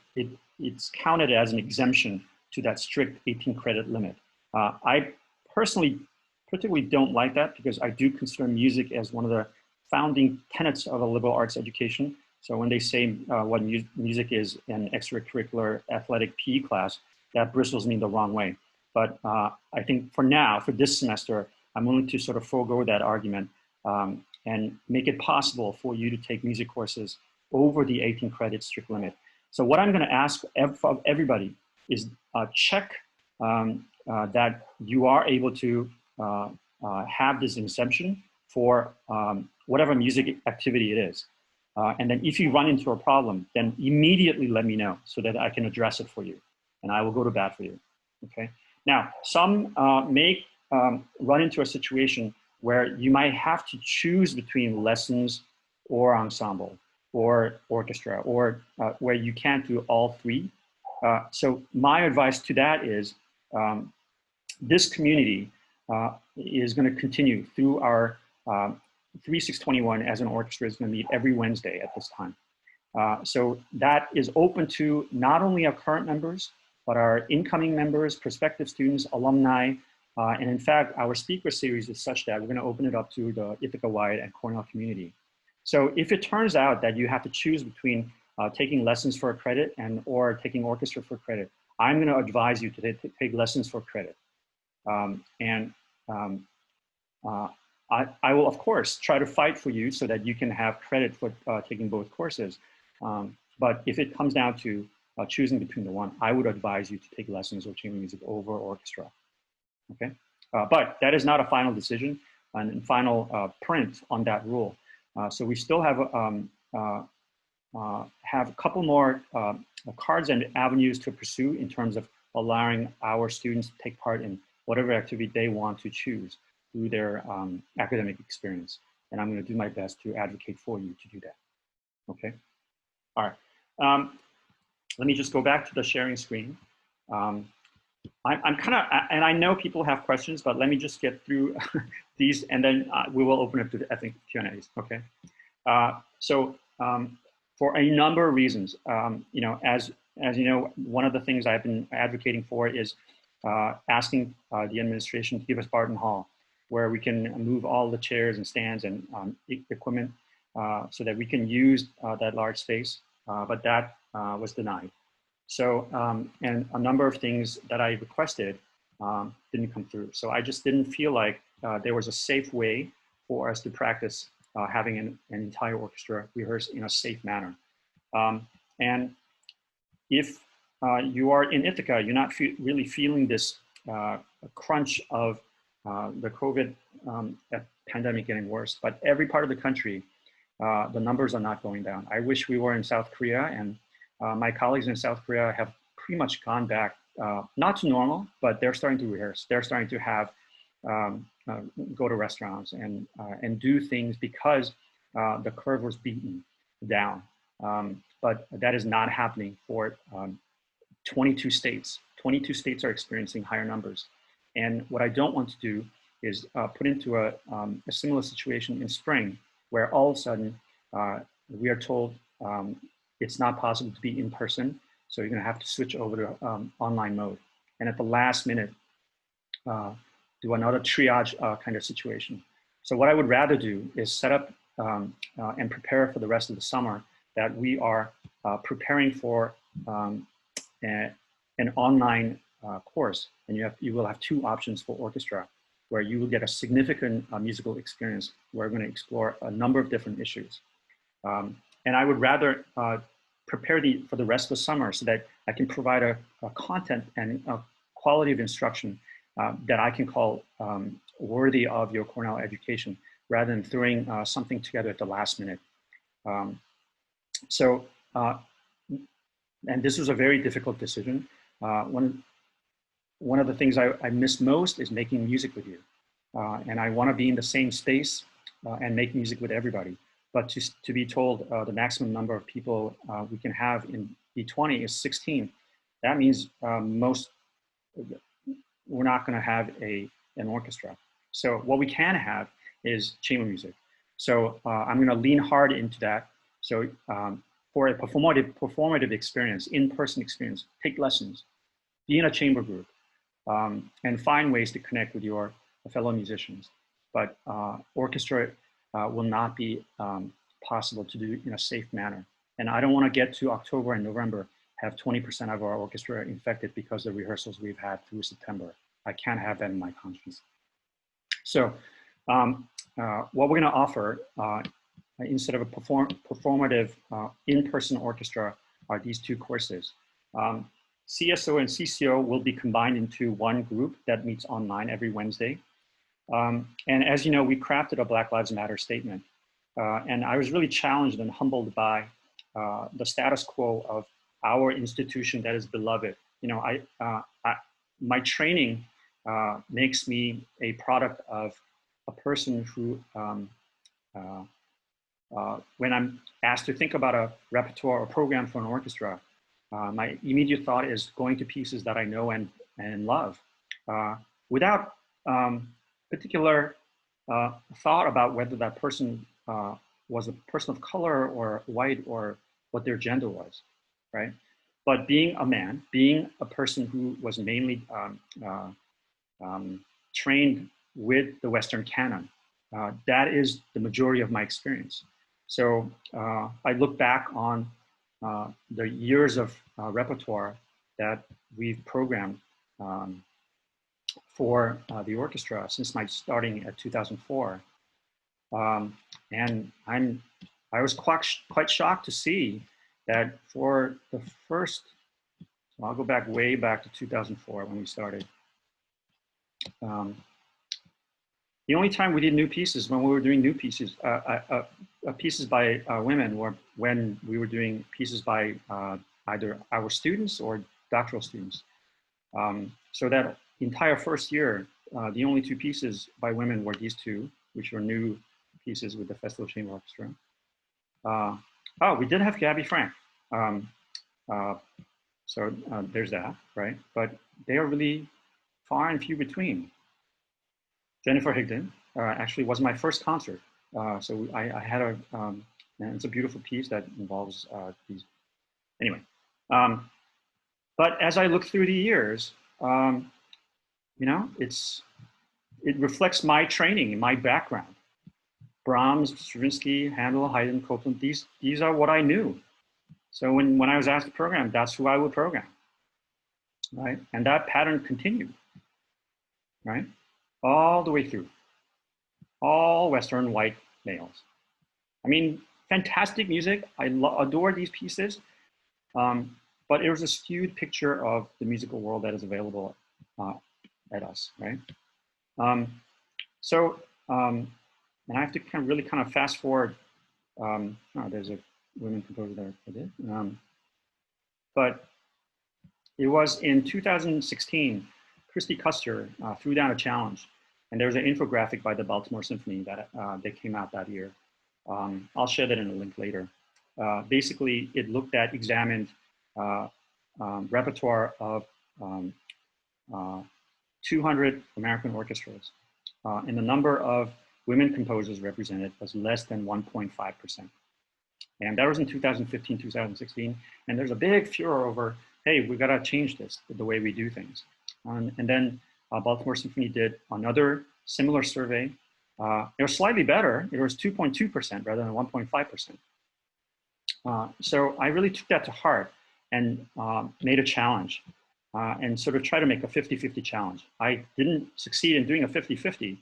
[SPEAKER 1] it's counted as an exemption to that strict 18 credit limit. I personally particularly don't like that because I do consider music as one of the founding tenets of a liberal arts education. So when they say what music is an extracurricular athletic PE class, that bristles me the wrong way. But I think for now, for this semester, I'm willing to sort of forego that argument and make it possible for you to take music courses over the 18 credit strict limit. So what I'm going to ask of everybody is check that you are able to have this exemption for whatever music activity it is. And then if you run into a problem, then immediately let me know so that I can address it for you. And I will go to bat for you, okay? Now, some may run into a situation where you might have to choose between lessons or ensemble. or orchestra, or where you can't do all three. So my advice to that is this community is going to continue through our 3621 as an orchestra is going to meet every Wednesday at this time. So that is open to not only our current members, but our incoming members, prospective students, alumni, and in fact, our speaker series is such that we're going to open it up to the Ithaca-wide and Cornell community. So if it turns out that you have to choose between taking lessons for a credit or taking orchestra for credit, I'm going to advise you to take lessons for credit. I will, of course, try to fight for you so that you can have credit for taking both courses. But if it comes down to choosing between the one, I would advise you to take lessons or chamber music over orchestra. Okay, but that is not a final decision and final print on that rule. So we still have a couple more cards and avenues to pursue in terms of allowing our students to take part in whatever activity they want to choose through their academic experience. And I'm going to do my best to advocate for you to do that. Okay. All right. Let me just go back to the sharing screen. I'm kind of, and I know people have questions, but let me just get through these, and then we will open up to, I think, Q&As. Okay. For a number of reasons, you know, as you know, one of the things I've been advocating for is asking the administration to give us Barton Hall, where we can move all the chairs and stands and equipment so that we can use that large space, but that was denied. So, and a number of things that I requested didn't come through. So I just didn't feel like there was a safe way for us to practice having an entire orchestra rehearse in a safe manner. And if you are in Ithaca, you're not really feeling this crunch of the COVID pandemic getting worse, but every part of the country, the numbers are not going down. I wish we were in South Korea, and my colleagues in South Korea have pretty much gone back, not to normal, but they're starting to rehearse. They're starting to have, go to restaurants and do things because the curve was beaten down. But that is not happening for 22 states. 22 states are experiencing higher numbers. And what I don't want to do is put into a similar situation in spring, where all of a sudden we are told it's not possible to be in person, so you're going to have to switch over to online mode. And at the last minute, do another triage kind of situation. So what I would rather do is set up and prepare for the rest of the summer that we are preparing for an online course, and you will have two options for orchestra, where you will get a significant musical experience. We're going to explore a number of different issues. And I would rather prepare for the rest of the summer so that I can provide a content and a quality of instruction that I can call worthy of your Cornell education, rather than throwing something together at the last minute. And this was a very difficult decision. One of the things I miss most is making music with you. And I want to be in the same space and make music with everybody. But to be told the maximum number of people we can have in B20 is 16, that means we're not going to have an orchestra. So what we can have is chamber music. So I'm going to lean hard into that. So for a performative experience, in-person experience, take lessons, be in a chamber group, and find ways to connect with your fellow musicians. But orchestra will not be possible to do in a safe manner. And I don't want to get to October and November, have 20% of our orchestra infected because of the rehearsals we've had through September. I can't have that in my conscience. So what we're going to offer instead of a performative in-person orchestra are these two courses. CSO and CCO will be combined into one group that meets online every Wednesday. And as you know, we crafted a Black Lives Matter statement. And I was really challenged and humbled by the status quo of our institution that is beloved. You know, my training makes me a product of a person who when I'm asked to think about a repertoire or program for an orchestra, my immediate thought is going to pieces that I know and love, without particular thought about whether that person was a person of color or white or what their gender was, right? But being a man, being a person who was mainly trained with the Western canon, that is the majority of my experience. So I look back on the years of repertoire that we've programmed for the orchestra since my starting at 2004. And I was quite shocked to see that for the first, so I'll go back way back to 2004 when we started. The only time we did new pieces when we were doing new pieces, pieces by women, were when we were doing pieces by either our students or doctoral students. So that entire first year, the only two pieces by women were these two, which were new pieces with the Festival Chamber Orchestra. Oh, we did have Gabby Frank. So there's that, right? But they are really far and few between. Jennifer Higdon actually was my first concert. So I had a, and it's a beautiful piece that involves these, anyway. But as I look through the years, you know, it reflects my training and my background. Brahms, Stravinsky, Handel, Haydn, Copland, these are what I knew. So when I was asked to program, that's who I would program, right? And that pattern continued, right? All the way through, all Western white males. I mean, fantastic music. I adore these pieces, but it was a skewed picture of the musical world that is available at us, right? And I have to really kind of fast forward. Oh, there's a women composer there. I did. But it was in 2016, Christy Custer threw down a challenge, and there was an infographic by the Baltimore Symphony that came out that year. I'll share that in a link later. Basically, it examined repertoire of 200 American orchestras, and the number of women composers represented was less than 1.5%. And that was in 2015, 2016. And there's a big furor over, hey, we gotta change this, the way we do things. And then Baltimore Symphony did another similar survey. It was slightly better. It was 2.2% rather than 1.5%. So I really took that to heart and made a challenge and sort of try to make a 50-50 challenge. I didn't succeed in doing a 50-50,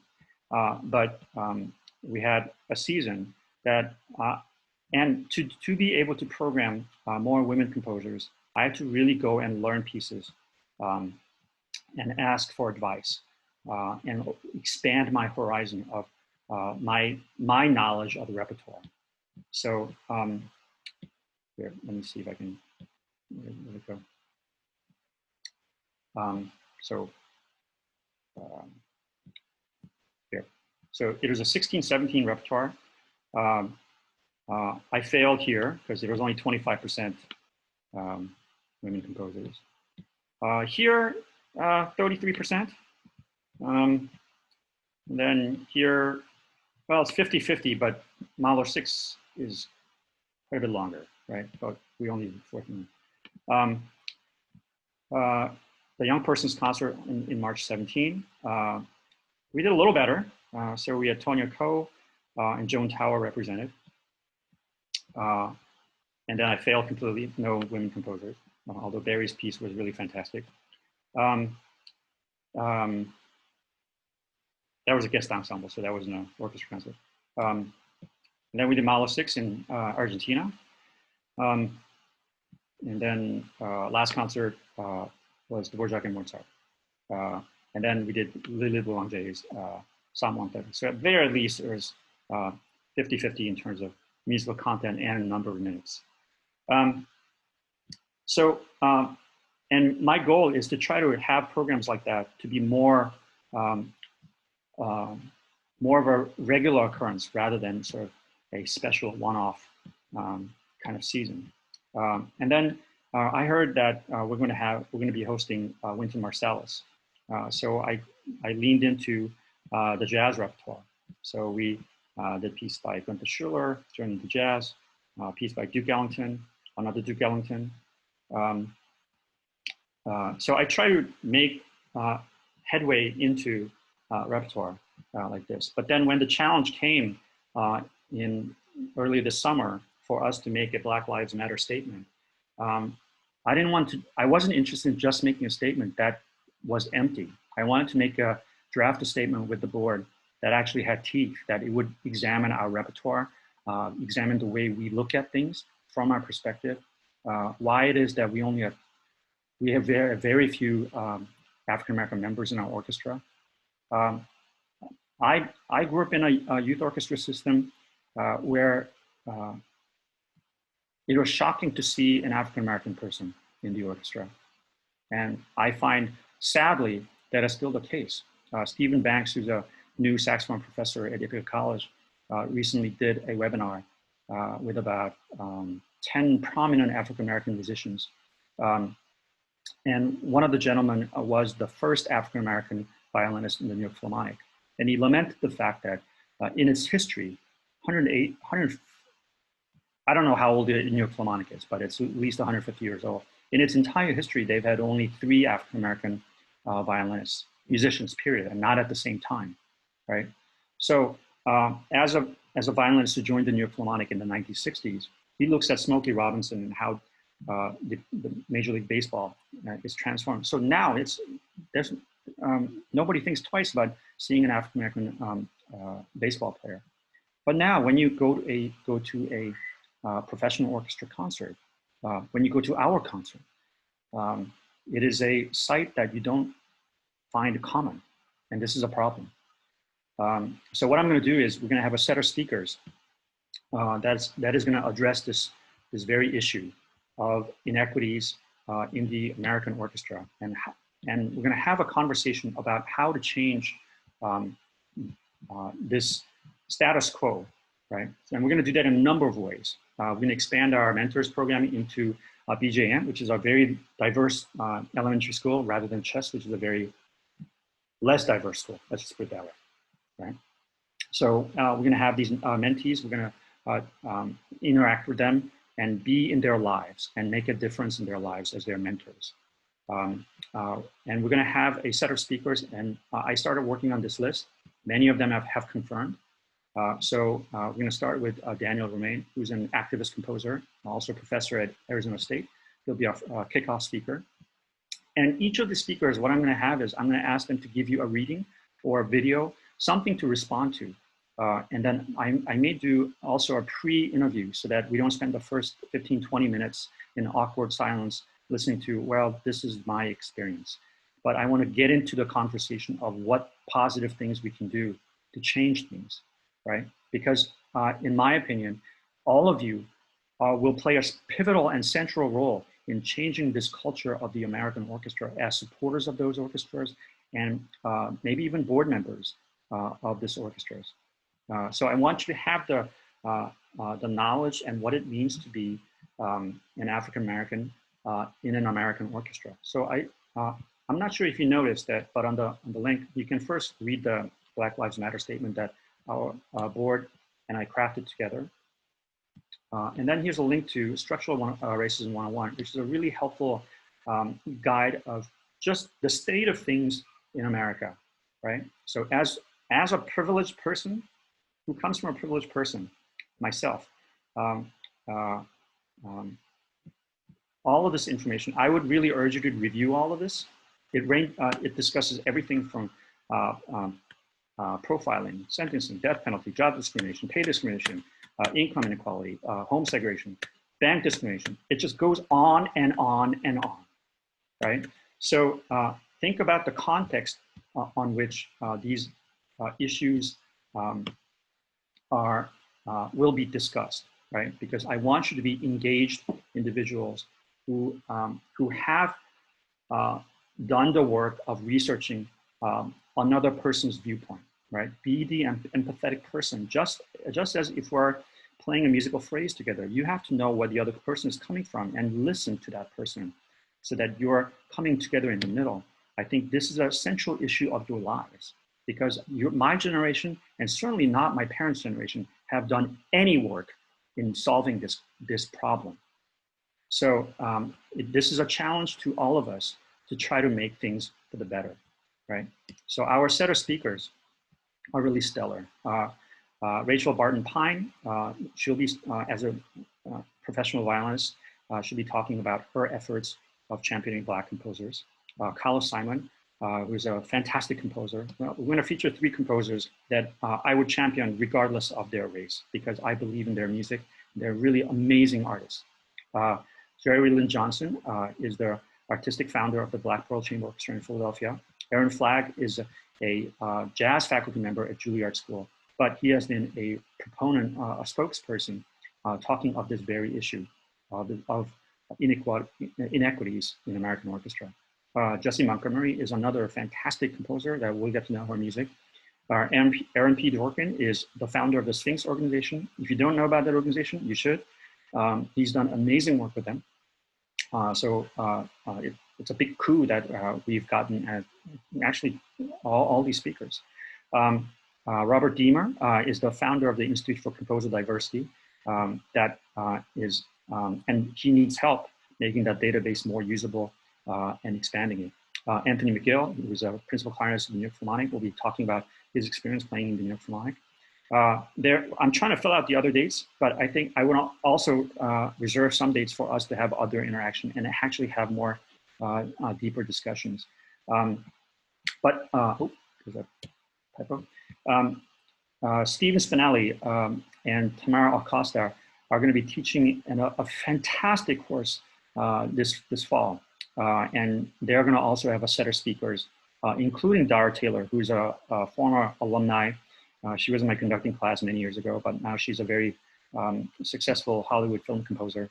[SPEAKER 1] but we had a season that, and to be able to program more women composers, I had to really go and learn pieces and ask for advice and expand my horizon of my knowledge of the repertoire. So here, let me see if I can, where it go? Here. So it was a 16-17 repertoire. I failed here because there was only 25% women composers. Here, 33%. And then here, well, it's 50-50, but Mahler 6 is quite a bit longer, right? But we only did 14. The Young Persons Concert in March 17. We did a little better. So we had Tonya Ko and Joan Tower represented. And then I failed completely, no women composers, although Barry's piece was really fantastic. That was a guest ensemble, so that wasn't an orchestra concert. And then we did Mahler 6 in Argentina. And then last concert was Dvorak and Mozart. And then we did Lily Boulanger's Psalm 130. So at very least, it was 50-50 in terms of musical content and number of minutes. And my goal is to try to have programs like that to be more of a regular occurrence rather than sort of a special one-off kind of season. And then I heard that we're going to be hosting Wynton Marsalis. So I leaned into the jazz repertoire. So we did a piece by Gunther Schuller, Journey to Jazz, a piece by Duke Ellington, another Duke Ellington. So I try to make headway into repertoire like this. But then when the challenge came in early this summer for us to make a Black Lives Matter statement, I wasn't interested in just making a statement that was empty. I wanted to make a draft statement with the board that actually had teeth, that it would examine our repertoire, examine the way we look at things from our perspective, why it is that we have very few African-American members in our orchestra. I grew up in a youth orchestra system where it was shocking to see an African-American person in the orchestra. And I find, sadly, that is still the case. Stephen Banks, who's a new saxophone professor at Ithaca College, recently did a webinar with about 10 prominent African-American musicians. And one of the gentlemen was the first African-American violinist in the New York Philharmonic. And he lamented the fact that in its history, 100, I don't know how old the New York Philharmonic is, but it's at least 150 years old. In its entire history, they've had only 3 African-American violinists, musicians, period, and not at the same time, right? So as a violinist who joined the New York Philharmonic in the 1960s, he looks at Smokey Robinson and how the Major League Baseball is transformed. So now nobody thinks twice about seeing an African-American baseball player. But now when you go to a professional orchestra concert, when you go to our concert, it is a sight that you don't find common, and this is a problem. So what I'm going to do is we're going to have a set of speakers that is going to address this very issue of inequities in the American orchestra, and we're going to have a conversation about how to change this status quo, right? And we're going to do that in a number of ways. We're going to expand our mentors program into BJM, which is a very diverse elementary school, rather than Chess, which is a very less diverse school. Let's just put it that way, right? So we're going to have these mentees. We're going to interact with them and be in their lives and make a difference in their lives as their mentors. And we're going to have a set of speakers, and I started working on this list. Many of them have confirmed. So we're going to start with Daniel Romain, who's an activist composer, also a professor at Arizona State. He'll be our kickoff speaker. And each of the speakers, what I'm going to have is I'm going to ask them to give you a reading or a video, something to respond to. And then I may do also a pre-interview so that we don't spend the first 15, 20 minutes in awkward silence listening to, well, this is my experience. But I want to get into the conversation of what positive things we can do to change things, right? Because in my opinion, all of you will play a pivotal and central role in changing this culture of the American orchestra as supporters of those orchestras and maybe even board members of this orchestras. So I want you to have the knowledge and what it means to be an African-American in an American orchestra. So I'm not sure if you noticed that, but on the link, you can first read the Black Lives Matter statement that our board and I crafted together. And then here's a link to Structural Racism 101, which is a really helpful guide of just the state of things in America, right? So as a privileged person who comes from a privileged person, myself, all of this information, I would really urge you to review all of this. It discusses everything from profiling, sentencing, death penalty, job discrimination, pay discrimination, income inequality, home segregation, bank discrimination. It just goes on and on and on, right? So think about the context on which these issues will be discussed, right? Because I want you to be engaged individuals who have done the work of researching another person's viewpoint, right? Be the empathetic person, just as if we're playing a musical phrase together, you have to know where the other person is coming from and listen to that person so that you're coming together in the middle. I think this is a central issue of your lives, because my generation, and certainly not my parents' generation, have done any work in solving this problem. So this is a challenge to all of us to try to make things for the better, right? So our set of speakers are really stellar. Rachel Barton Pine, she'll be, as a professional violinist, she'll be talking about her efforts of championing Black composers. Carlos Simon, who's a fantastic composer. Well, we're gonna feature 3 composers that I would champion regardless of their race, because I believe in their music. They're really amazing artists. Jerry Lynn Johnson is the artistic founder of the Black Pearl Chamber Orchestra in Philadelphia. Aaron Flagg is a jazz faculty member at Juilliard School, but he has been a proponent, a spokesperson, talking of this very issue of inequities in American orchestra. Jessie Montgomery is another fantastic composer that we'll get to know her music. Aaron P. Dworkin is the founder of the Sphinx organization. If you don't know about that organization, you should. He's done amazing work with them. It's a big coup that we've gotten actually all these speakers. Robert Deemer is the founder of the Institute for Composer Diversity, and he needs help making that database more usable and expanding it. Anthony McGill, who's a principal clarinetist of the New York Philharmonic, will be talking about his experience playing in the New York Philharmonic. I'm trying to fill out the other dates, but I think I want to also reserve some dates for us to have other interaction and actually have more deeper discussions. There's a typo. Steven Spinelli and Tamara Acosta are going to be teaching a fantastic course this fall. And they're going to also have a set of speakers, including Dara Taylor, who's a former alumni. She was in my conducting class many years ago, but now she's a very successful Hollywood film composer.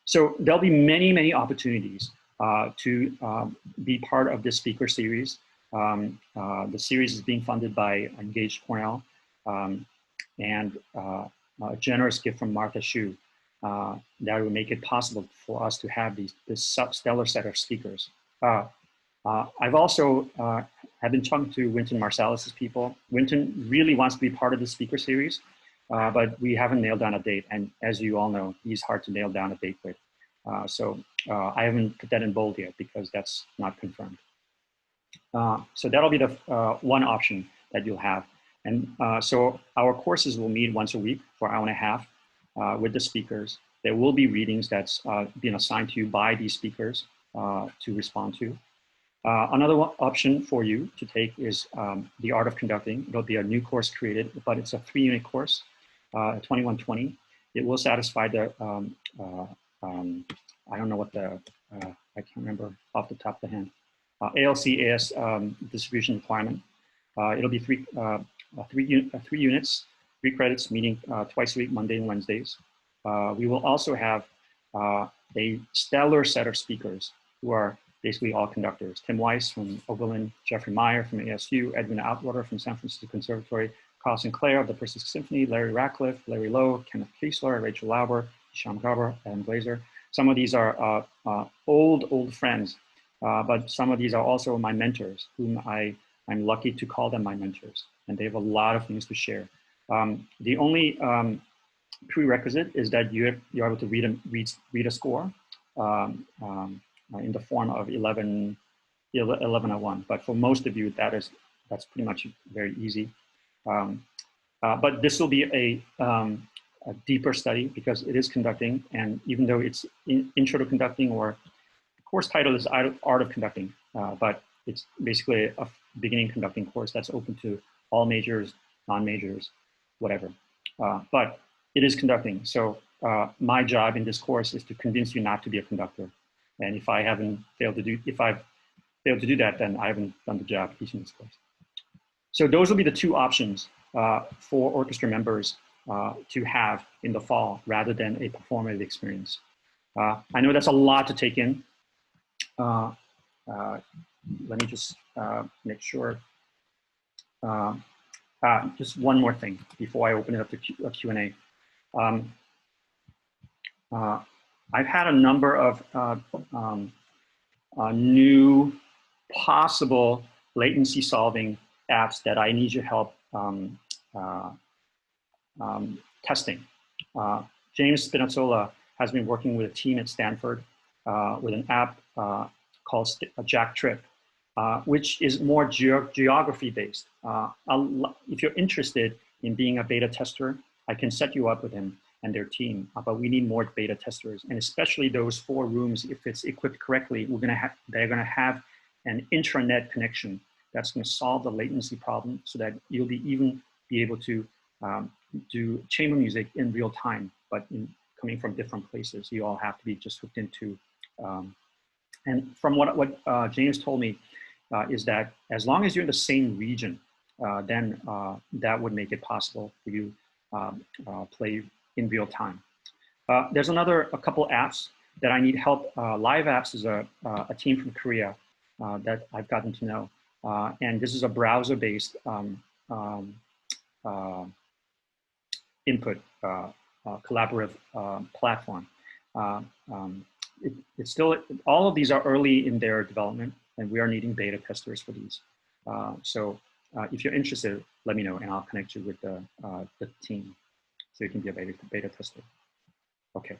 [SPEAKER 1] So there'll be many, many opportunities to be part of this speaker series. The series is being funded by Engaged Cornell and a generous gift from Martha Hsu that will make it possible for us to have this stellar set of speakers. I've also have been talking to Wynton Marsalis's people. Wynton really wants to be part of the speaker series, but we haven't nailed down a date. And as you all know, he's hard to nail down a date with. So I haven't put that in bold yet because that's not confirmed. So that'll be the one option that you'll have. And so our courses will meet once a week for an hour and a half with the speakers. There will be readings that's been assigned to you by these speakers to respond to. Another option for you to take is the Art of Conducting. It'll be a new course created, but it's a 3-unit course, 2120. It will satisfy the, I don't know what the, I can't remember off the top of the head, ALC-AS distribution requirement. It'll be three units, 3 credits, meeting twice a week, Monday and Wednesdays. We will also have a stellar set of speakers who are basically all conductors. Tim Weiss from Oberlin, Jeffrey Meyer from ASU, Edwin Outwater from San Francisco Conservatory, Carl Sinclair of the Pacific Symphony, Larry Ratcliffe, Larry Lowe, Kenneth Kiesler, Rachel Lauber, Hisham Garber, Adam Glazer. Some of these are old friends, but some of these are also my mentors, whom I'm lucky to call them my mentors, and they have a lot of things to share. The only prerequisite is that you're able to read a score in the form of 1101. But for most of you, that's pretty much very easy. But this will be a deeper study because it is conducting, and even though it's intro to conducting, or the course title is Art of Conducting, but it's basically a beginning conducting course that's open to all majors, non-majors, whatever. But it is conducting. So my job in this course is to convince you not to be a conductor. And if I've failed to do that, then I haven't done the job teaching this course. So those will be the 2 options for orchestra members to have in the fall rather than a performative experience. I know that's a lot to take in. Let me just make sure. just one more thing before I open it up to Q&A. I've had a number of new possible latency solving apps that I need your help testing. James Spinazzola has been working with a team at Stanford with an app called Jack Trip, which is more geography based. If you're interested in being a beta tester, I can set you up with him and their team, but we need more beta testers, and especially those 4 rooms, if it's equipped correctly, they're gonna have an intranet connection that's gonna solve the latency problem so that you'll be able to do chamber music in real time, but coming from different places. You all have to be just hooked into, and from what James told me is that as long as you're in the same region, then that would make it possible for you play in real time. There's a couple apps that I need help. Live Apps is a team from Korea that I've gotten to know. And this is a browser-based input collaborative platform. It's still, all of these are early in their development, and we are needing beta testers for these. So if you're interested, let me know, and I'll connect you with the team so you can be a beta tester. Okay,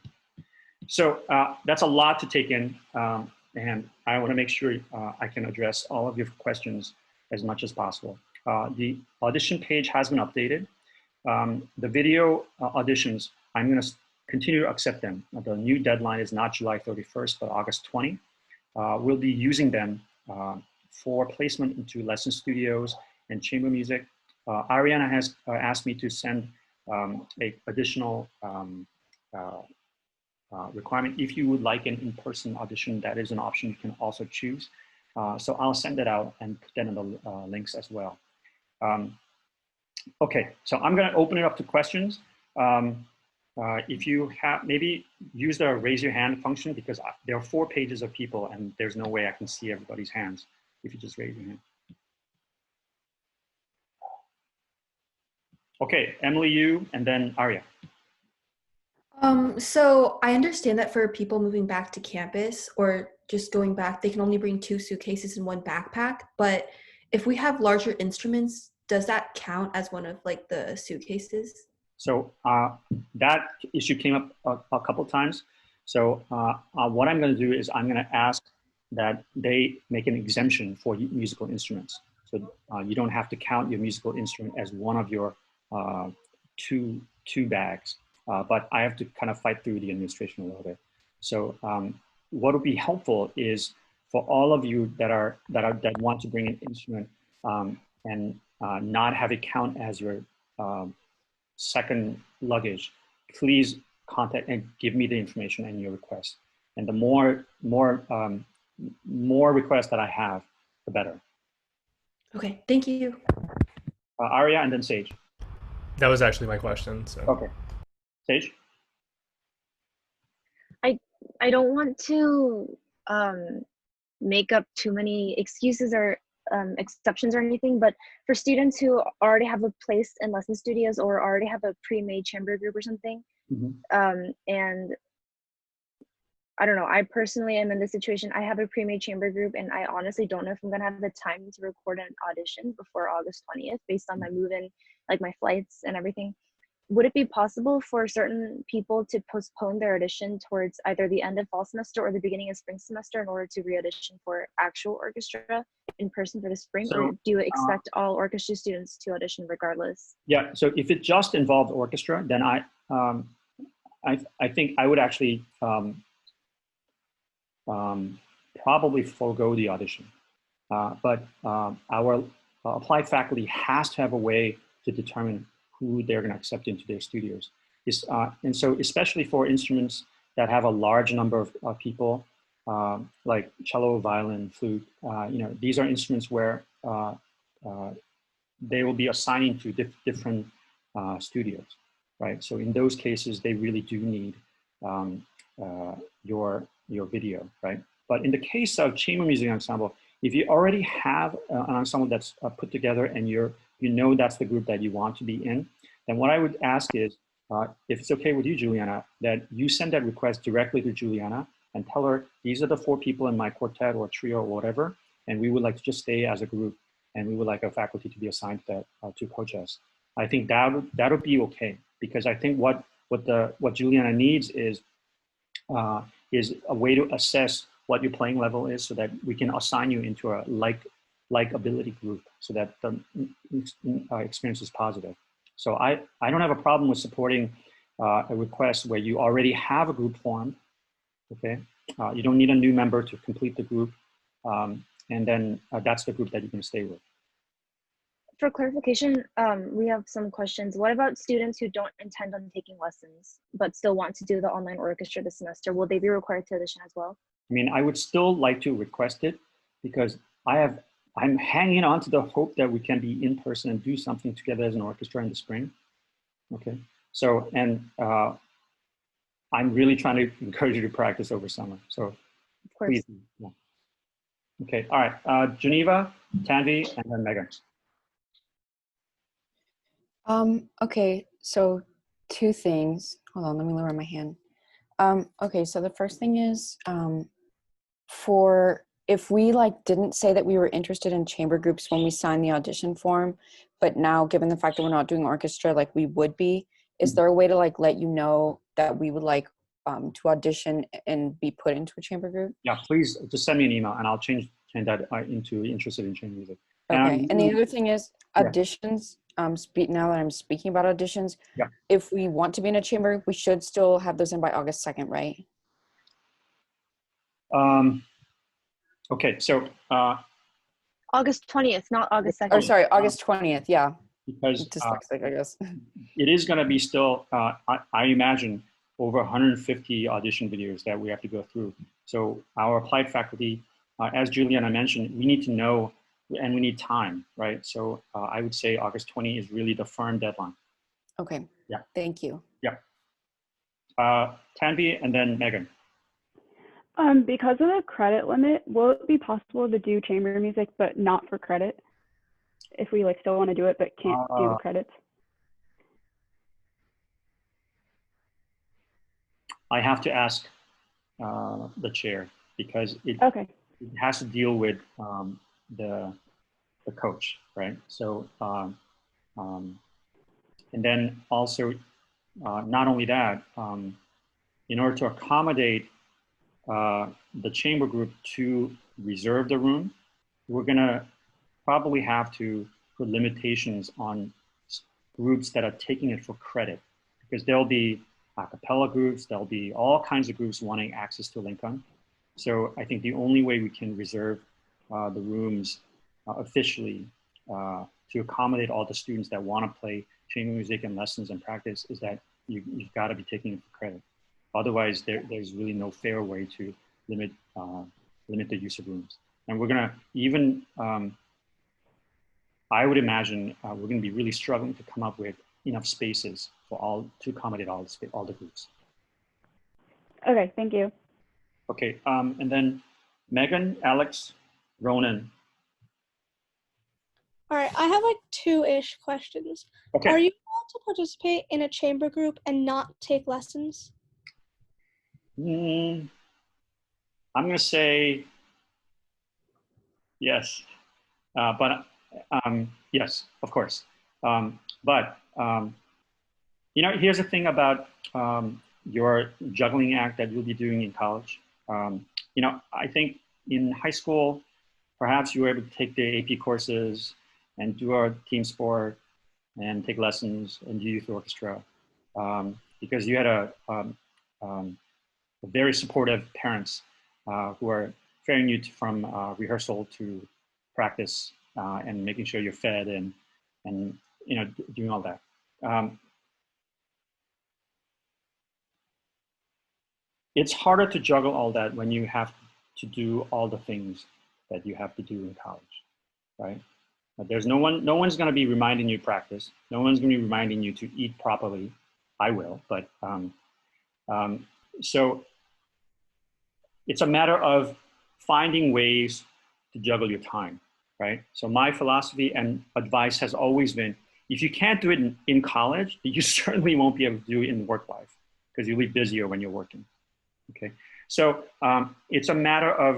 [SPEAKER 1] so that's a lot to take in, and I want to make sure I can address all of your questions as much as possible. The audition page has been updated. The video auditions, I'm going to continue to accept them. The new deadline is not July 31st, but August 20. We'll be using them for placement into lesson studios and chamber music. Ariana has asked me to send an additional requirement. If you would like an in-person audition, that is an option you can also choose. So I'll send that out and put that in the links as well. Okay, so I'm going to open it up to questions. If you have, maybe use the raise your hand function, because there are 4 pages of people and there's no way I can see everybody's hands if you just raise your hand. Okay, Emily, you, and then Arya.
[SPEAKER 11] So I understand that for people moving back to campus or just going back, they can only bring 2 suitcases and 1 backpack. But if we have larger instruments, does that count as one of like the suitcases?
[SPEAKER 1] So that issue came up a couple times. So what I'm going to do is I'm going to ask that they make an exemption for musical instruments. So you don't have to count your musical instrument as one of your two bags. But I have to kind of fight through the administration a little bit. So what would be helpful is for all of you that want to bring an instrument and not have it count as your second luggage, please contact and give me the information and your request. And the more requests that I have, the better.
[SPEAKER 11] Okay, thank you.
[SPEAKER 1] Arya and then Sage.
[SPEAKER 12] That was actually my question. So.
[SPEAKER 1] Okay. Sage?
[SPEAKER 13] I don't want to make up too many excuses or exceptions or anything, but for students who already have a place in lesson studios or already have a pre-made chamber group or something, and I don't know, I personally am in this situation. I have a pre-made chamber group, and I honestly don't know if I'm gonna have the time to record an audition before August 20th based on my move-in, like my flights and everything. Would it be possible for certain people to postpone their audition towards either the end of fall semester or the beginning of spring semester in order to re-audition for actual orchestra in person for the spring?
[SPEAKER 1] So,
[SPEAKER 13] or do you expect all orchestra students to audition regardless?
[SPEAKER 1] Yeah, so if it just involved orchestra, then I think I would actually probably forego the audition. But our applied faculty has to have a way to determine who they're going to accept into their studios. And so especially for instruments that have a large number of people, like cello, violin, flute, these are instruments where they will be assigning to different studios, right? So in those cases, they really do need your video, right? But in the case of chamber music ensemble, if you already have an ensemble that's put together and you're you know that's the group that you want to be in, then what I would ask is, if it's okay with you, Juliana, that you send that request directly to Juliana and tell her, these are the 4 people in my quartet or trio or whatever, and we would like to just stay as a group, and we would like a faculty to be assigned that to coach us. I think that would be okay, because I think what Juliana needs is a way to assess what your playing level is, so that we can assign you into a like ability group, so that the experience is positive. So I don't have a problem with supporting a request where you already have a group formed. Okay, you don't need a new member to complete the group, and then that's the group that you can stay with.
[SPEAKER 13] For clarification, we have some questions. What about students who don't intend on taking lessons but still want to do the online orchestra this semester? Will they be required to audition as well?
[SPEAKER 1] I mean, I would still like to request it, because I'm hanging on to the hope that we can be in person and do something together as an orchestra in the spring. Okay, so, and I'm really trying to encourage you to practice over summer. So
[SPEAKER 13] of course.
[SPEAKER 1] Please. Yeah. Okay, all right, Geneva, Tanvi, and then Megan.
[SPEAKER 6] Okay, so 2 things. Hold on, let me lower my hand. Okay, so the first thing is, if we didn't say that we were interested in chamber groups when we signed the audition form, but now given the fact that we're not doing orchestra, we would be, is there a way to let you know that we would like to audition and be put into a chamber group?
[SPEAKER 1] Yeah, please just send me an email and I'll change that into interested in chamber music.
[SPEAKER 6] Okay, and the other thing is
[SPEAKER 1] yeah.
[SPEAKER 6] auditions. Now that I'm speaking about auditions,
[SPEAKER 1] yeah.
[SPEAKER 6] If we want to be in a chamber group, we should still have those in by August 2nd, right?
[SPEAKER 1] Okay, so
[SPEAKER 13] August 20th, not August 2nd.
[SPEAKER 6] Or sorry, August 20th, yeah.
[SPEAKER 1] Because
[SPEAKER 6] dyslexic, I guess.
[SPEAKER 1] It is going to be still, I imagine, over 150 audition videos that we have to go through. So our applied faculty, as Juliana mentioned, we need to know and we need time, right? So I would say August 20 is really the firm deadline.
[SPEAKER 6] Okay.
[SPEAKER 1] Yeah.
[SPEAKER 6] Thank you.
[SPEAKER 1] Yeah. Tanvi and then Megan.
[SPEAKER 14] Because of the credit limit, will it be possible to do chamber music but not for credit? If we still want to do it but can't do the credits?
[SPEAKER 1] I have to ask the chair, because it has to deal with the coach, right? So, and then also, not only that, in order to accommodate the chamber group to reserve the room, we're gonna probably have to put limitations on groups that are taking it for credit, because there'll be a cappella groups, there'll be all kinds of groups wanting access to Lincoln. So I think the only way we can reserve the rooms officially to accommodate all the students that want to play chamber music and lessons and practice is that you've got to be taking it for credit. Otherwise, there's really no fair way to limit the use of rooms. And we're gonna even, I would imagine we're gonna be really struggling to come up with enough spaces for to accommodate all the groups.
[SPEAKER 14] Okay, thank you.
[SPEAKER 1] Okay, and then Megan, Alex, Ronan.
[SPEAKER 22] All right, I have 2-ish questions.
[SPEAKER 1] Okay.
[SPEAKER 22] Are you allowed to participate in a chamber group and not take lessons?
[SPEAKER 1] I'm gonna say yes, but yes, of course. But here's the thing about your juggling act that you'll be doing in college. I think in high school, perhaps you were able to take the AP courses and do our team sport and take lessons and do youth orchestra because you had very supportive parents who are ferrying you from rehearsal to practice and making sure you're fed and doing all that. It's harder to juggle all that when you have to do all the things that you have to do in college, right? There's no one's going to be reminding you to practice. No one's going to be reminding you to eat properly. I will, but so it's a matter of finding ways to juggle your time, right? So my philosophy and advice has always been, if you can't do it in college, you certainly won't be able to do it in work life because you'll be busier when you're working, okay? So it's a matter of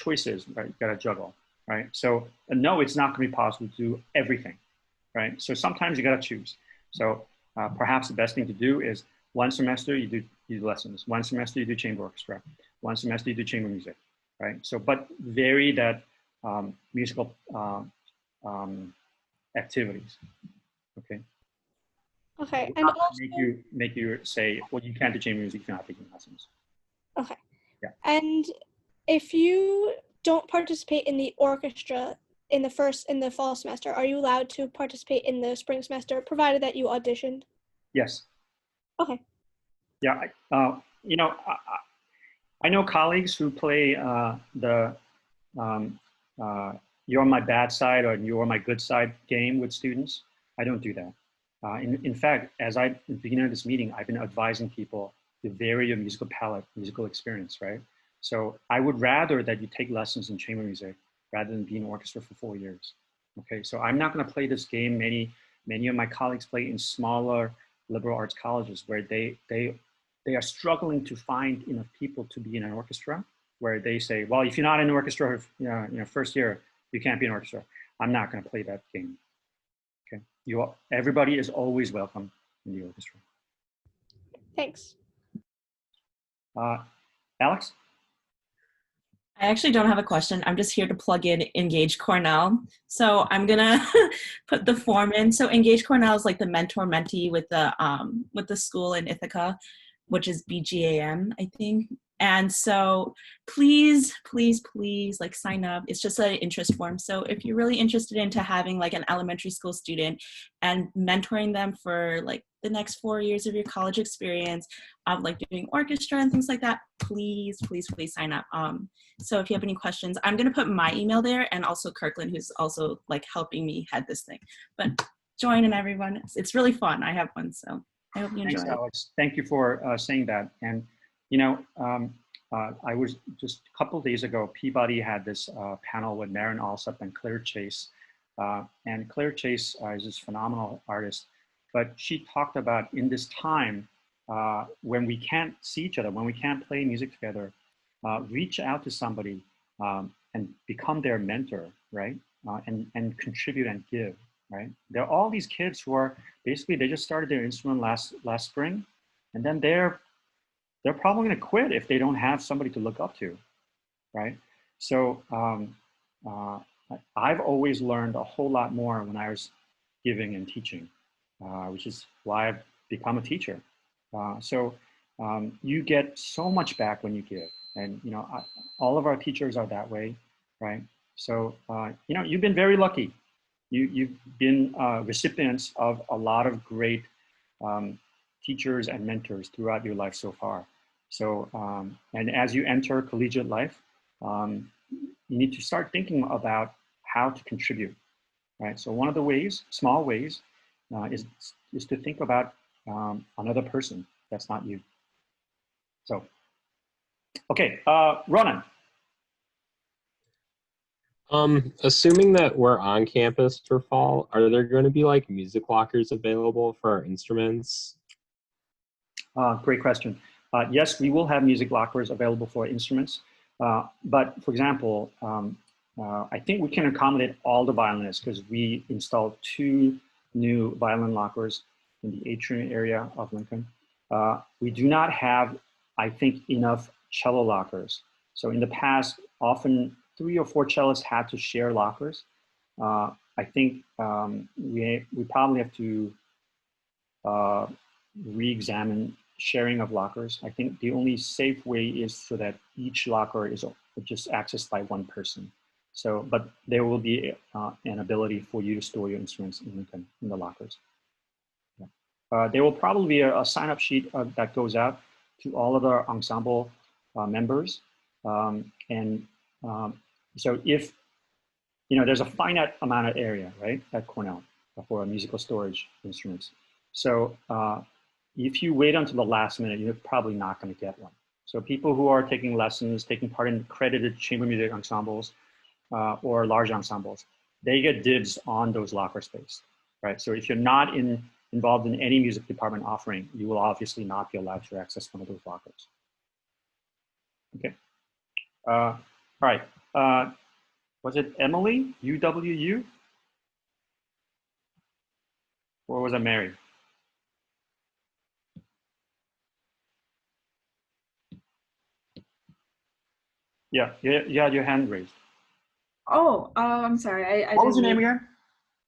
[SPEAKER 1] choices, right? You gotta juggle, right? So no, it's not gonna be possible to do everything, right? So sometimes you gotta choose. So perhaps the best thing to do is one semester you do lessons, one semester you do chamber orchestra, one semester you do chamber music, right? So, but vary that musical activities, okay?
[SPEAKER 22] Okay, and also,
[SPEAKER 1] make you say, well, you can't do chamber music if you're not taking lessons.
[SPEAKER 22] okay.
[SPEAKER 1] Yeah.
[SPEAKER 22] And if you don't participate in the orchestra in the fall semester, are you allowed to participate in the spring semester, provided that you auditioned?
[SPEAKER 1] Yes.
[SPEAKER 22] Okay.
[SPEAKER 1] Yeah, you know, I know colleagues who play the you're on my bad side or you're on my good side game with students. I don't do that. In fact, at the beginning of this meeting, I've been advising people to vary your musical palette, musical experience, right? So I would rather that you take lessons in chamber music rather than be in orchestra for 4 years. Okay, so I'm not going to play this game. Many of my colleagues play in smaller liberal arts colleges where they are struggling to find enough people to be in an orchestra, where they say, well, if you're not in an orchestra, first year, you can't be in an orchestra. I'm not going to play that game. Okay, everybody is always welcome in the orchestra.
[SPEAKER 22] Thanks.
[SPEAKER 1] Alex?
[SPEAKER 15] I actually don't have a question. I'm just here to plug in Engage Cornell. So I'm gonna put the form in. So Engage Cornell is like the mentor-mentee with the school in Ithaca, which is BGAM, I think. And so please like sign up. It's just an interest form. So if you're really interested into having like an elementary school student and mentoring them for like the next 4 years of your college experience of like doing orchestra and things like that, please sign up. So if you have any questions, I'm gonna put my email there and also Kirkland, who's also like helping me head this thing. But join in, everyone. It's really fun. I have one, so I hope you enjoy it.
[SPEAKER 1] Alex. Thank you for saying that. And you know, I was just a couple of days ago, Peabody had this panel with Maren Alsop and Claire Chase. And Claire Chase is this phenomenal artist, but she talked about in this time when we can't see each other, when we can't play music together, reach out to somebody and become their mentor, right? And contribute and give, right? There are all these kids who are basically, they just started their instrument last spring, and then they're probably going to quit if they don't have somebody to look up to, right? So I've always learned a whole lot more when I was giving and teaching, which is why I've become a teacher. So you get so much back when you give, and you know, all of our teachers are that way, right? So you know, you've been very lucky. You've been recipients of a lot of great teachers and mentors throughout your life so far. So, and as you enter collegiate life, you need to start thinking about how to contribute, right? So one of the ways, small ways, is to think about another person that's not you. So, okay, Ronan.
[SPEAKER 16] Assuming that we're on campus for fall, are there going to be like music lockers available for our instruments?
[SPEAKER 1] Great question. Yes, we will have music lockers available for instruments. But for example, I think we can accommodate all the violinists because we installed 2 new violin lockers in the atrium area of Lincoln. We do not have, I think, enough cello lockers. So in the past, often 3 or 4 cellists had to share lockers. I think we probably have to re-examine sharing of lockers. I think the only safe way is so that each locker is just accessed by one person. So, but there will be an ability for you to store your instruments in the lockers. Yeah. There will probably be a sign-up sheet that goes out to all of our ensemble members. So if, you know, there's a finite amount of area, right, at Cornell for musical storage instruments. So if you wait until the last minute, you're probably not going to get one. So people who are taking lessons, taking part in accredited chamber music ensembles, or large ensembles, they get dibs on those locker space, right? So if you're not involved in any music department offering, you will obviously not be allowed to access one of those lockers. Okay. All right. Was it Emily, UWU? Or was it Mary? Yeah, you had your hand raised.
[SPEAKER 2] Oh, I'm sorry.
[SPEAKER 1] What was your name again?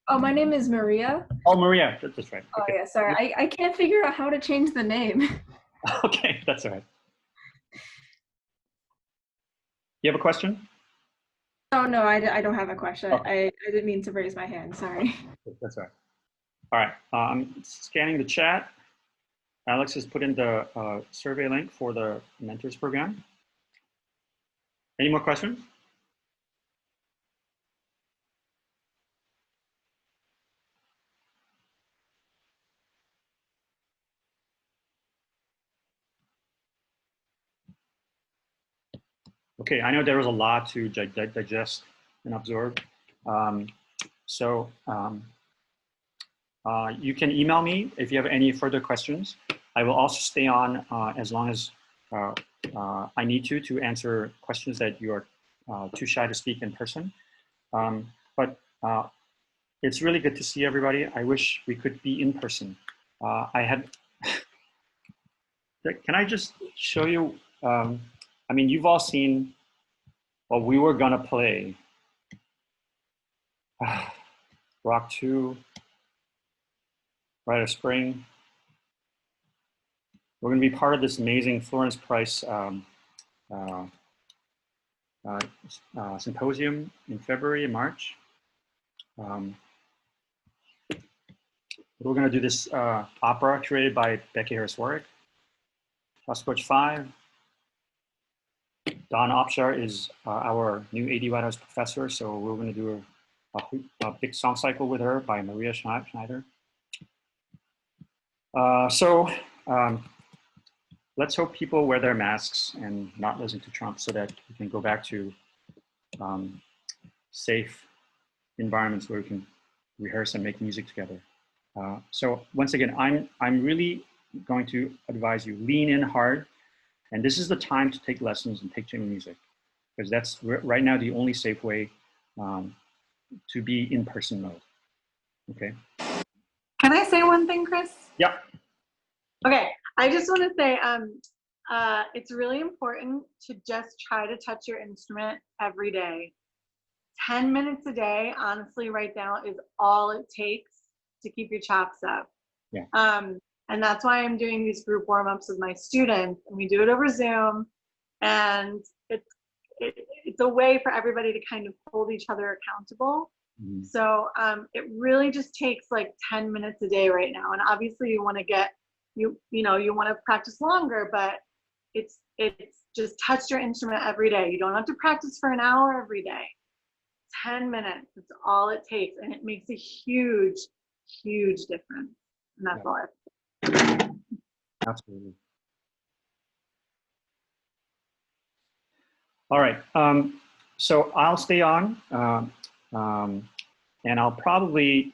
[SPEAKER 2] Oh, my name is Maria.
[SPEAKER 1] Oh, Maria, that's right.
[SPEAKER 2] Oh,
[SPEAKER 1] Okay.
[SPEAKER 2] yeah, sorry. I can't figure out how to change the name.
[SPEAKER 1] Okay, that's all right. You have a question?
[SPEAKER 2] Oh, no, I don't have a question.
[SPEAKER 1] Okay.
[SPEAKER 2] I didn't mean to raise my hand. Sorry.
[SPEAKER 1] That's all right. All right, I'm scanning the chat. Alex has put in the survey link for the mentors program. Any more questions? Okay, I know there was a lot to digest and absorb. You can email me if you have any further questions. I will also stay on as long as I need to answer questions that you are too shy to speak in person. But it's really good to see everybody. I wish we could be in person. Can I just show you? I mean, you've all seen what we were gonna play. Rock 2, Rite of Spring. We're gonna be part of this amazing Florence Price symposium in February and March. We're gonna do this opera curated by Becky Harris-Warwick. Shostakovich 5. Don Opshar is our new AD White House professor, so we're going to do a big song cycle with her by Maria Schneider. Let's hope people wear their masks and not listen to Trump so that we can go back to safe environments where we can rehearse and make music together. So once again, I'm really going to advise you, lean in hard. And this is the time to take lessons and take chamber music, because that's right now the only safe way to be in person mode. Okay.
[SPEAKER 27] Can I say one thing, Chris?
[SPEAKER 1] Yep.
[SPEAKER 27] Okay, I just want to say it's really important to just try to touch your instrument every day. 10 minutes a day, honestly, right now is all it takes to keep your chops up.
[SPEAKER 1] Yeah.
[SPEAKER 27] And that's why I'm doing these group warm-ups with my students, and we do it over Zoom, and it's a way for everybody to kind of hold each other accountable. Mm-hmm. So it really just takes like 10 minutes a day right now, and obviously you want to get you want to practice longer, but it's just touch your instrument every day. You don't have to practice for an hour every day. 10 minutes, it's all it takes, and it makes a huge difference. And that's all I have to say.
[SPEAKER 1] Absolutely. All right, so I'll stay on, and I'll probably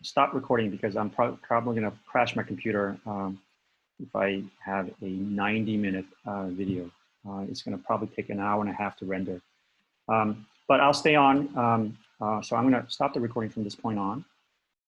[SPEAKER 1] stop recording because I'm probably gonna crash my computer if I have a 90-minute video. It's gonna probably take an hour and a half to render. But I'll stay on, so I'm gonna stop the recording from this point on.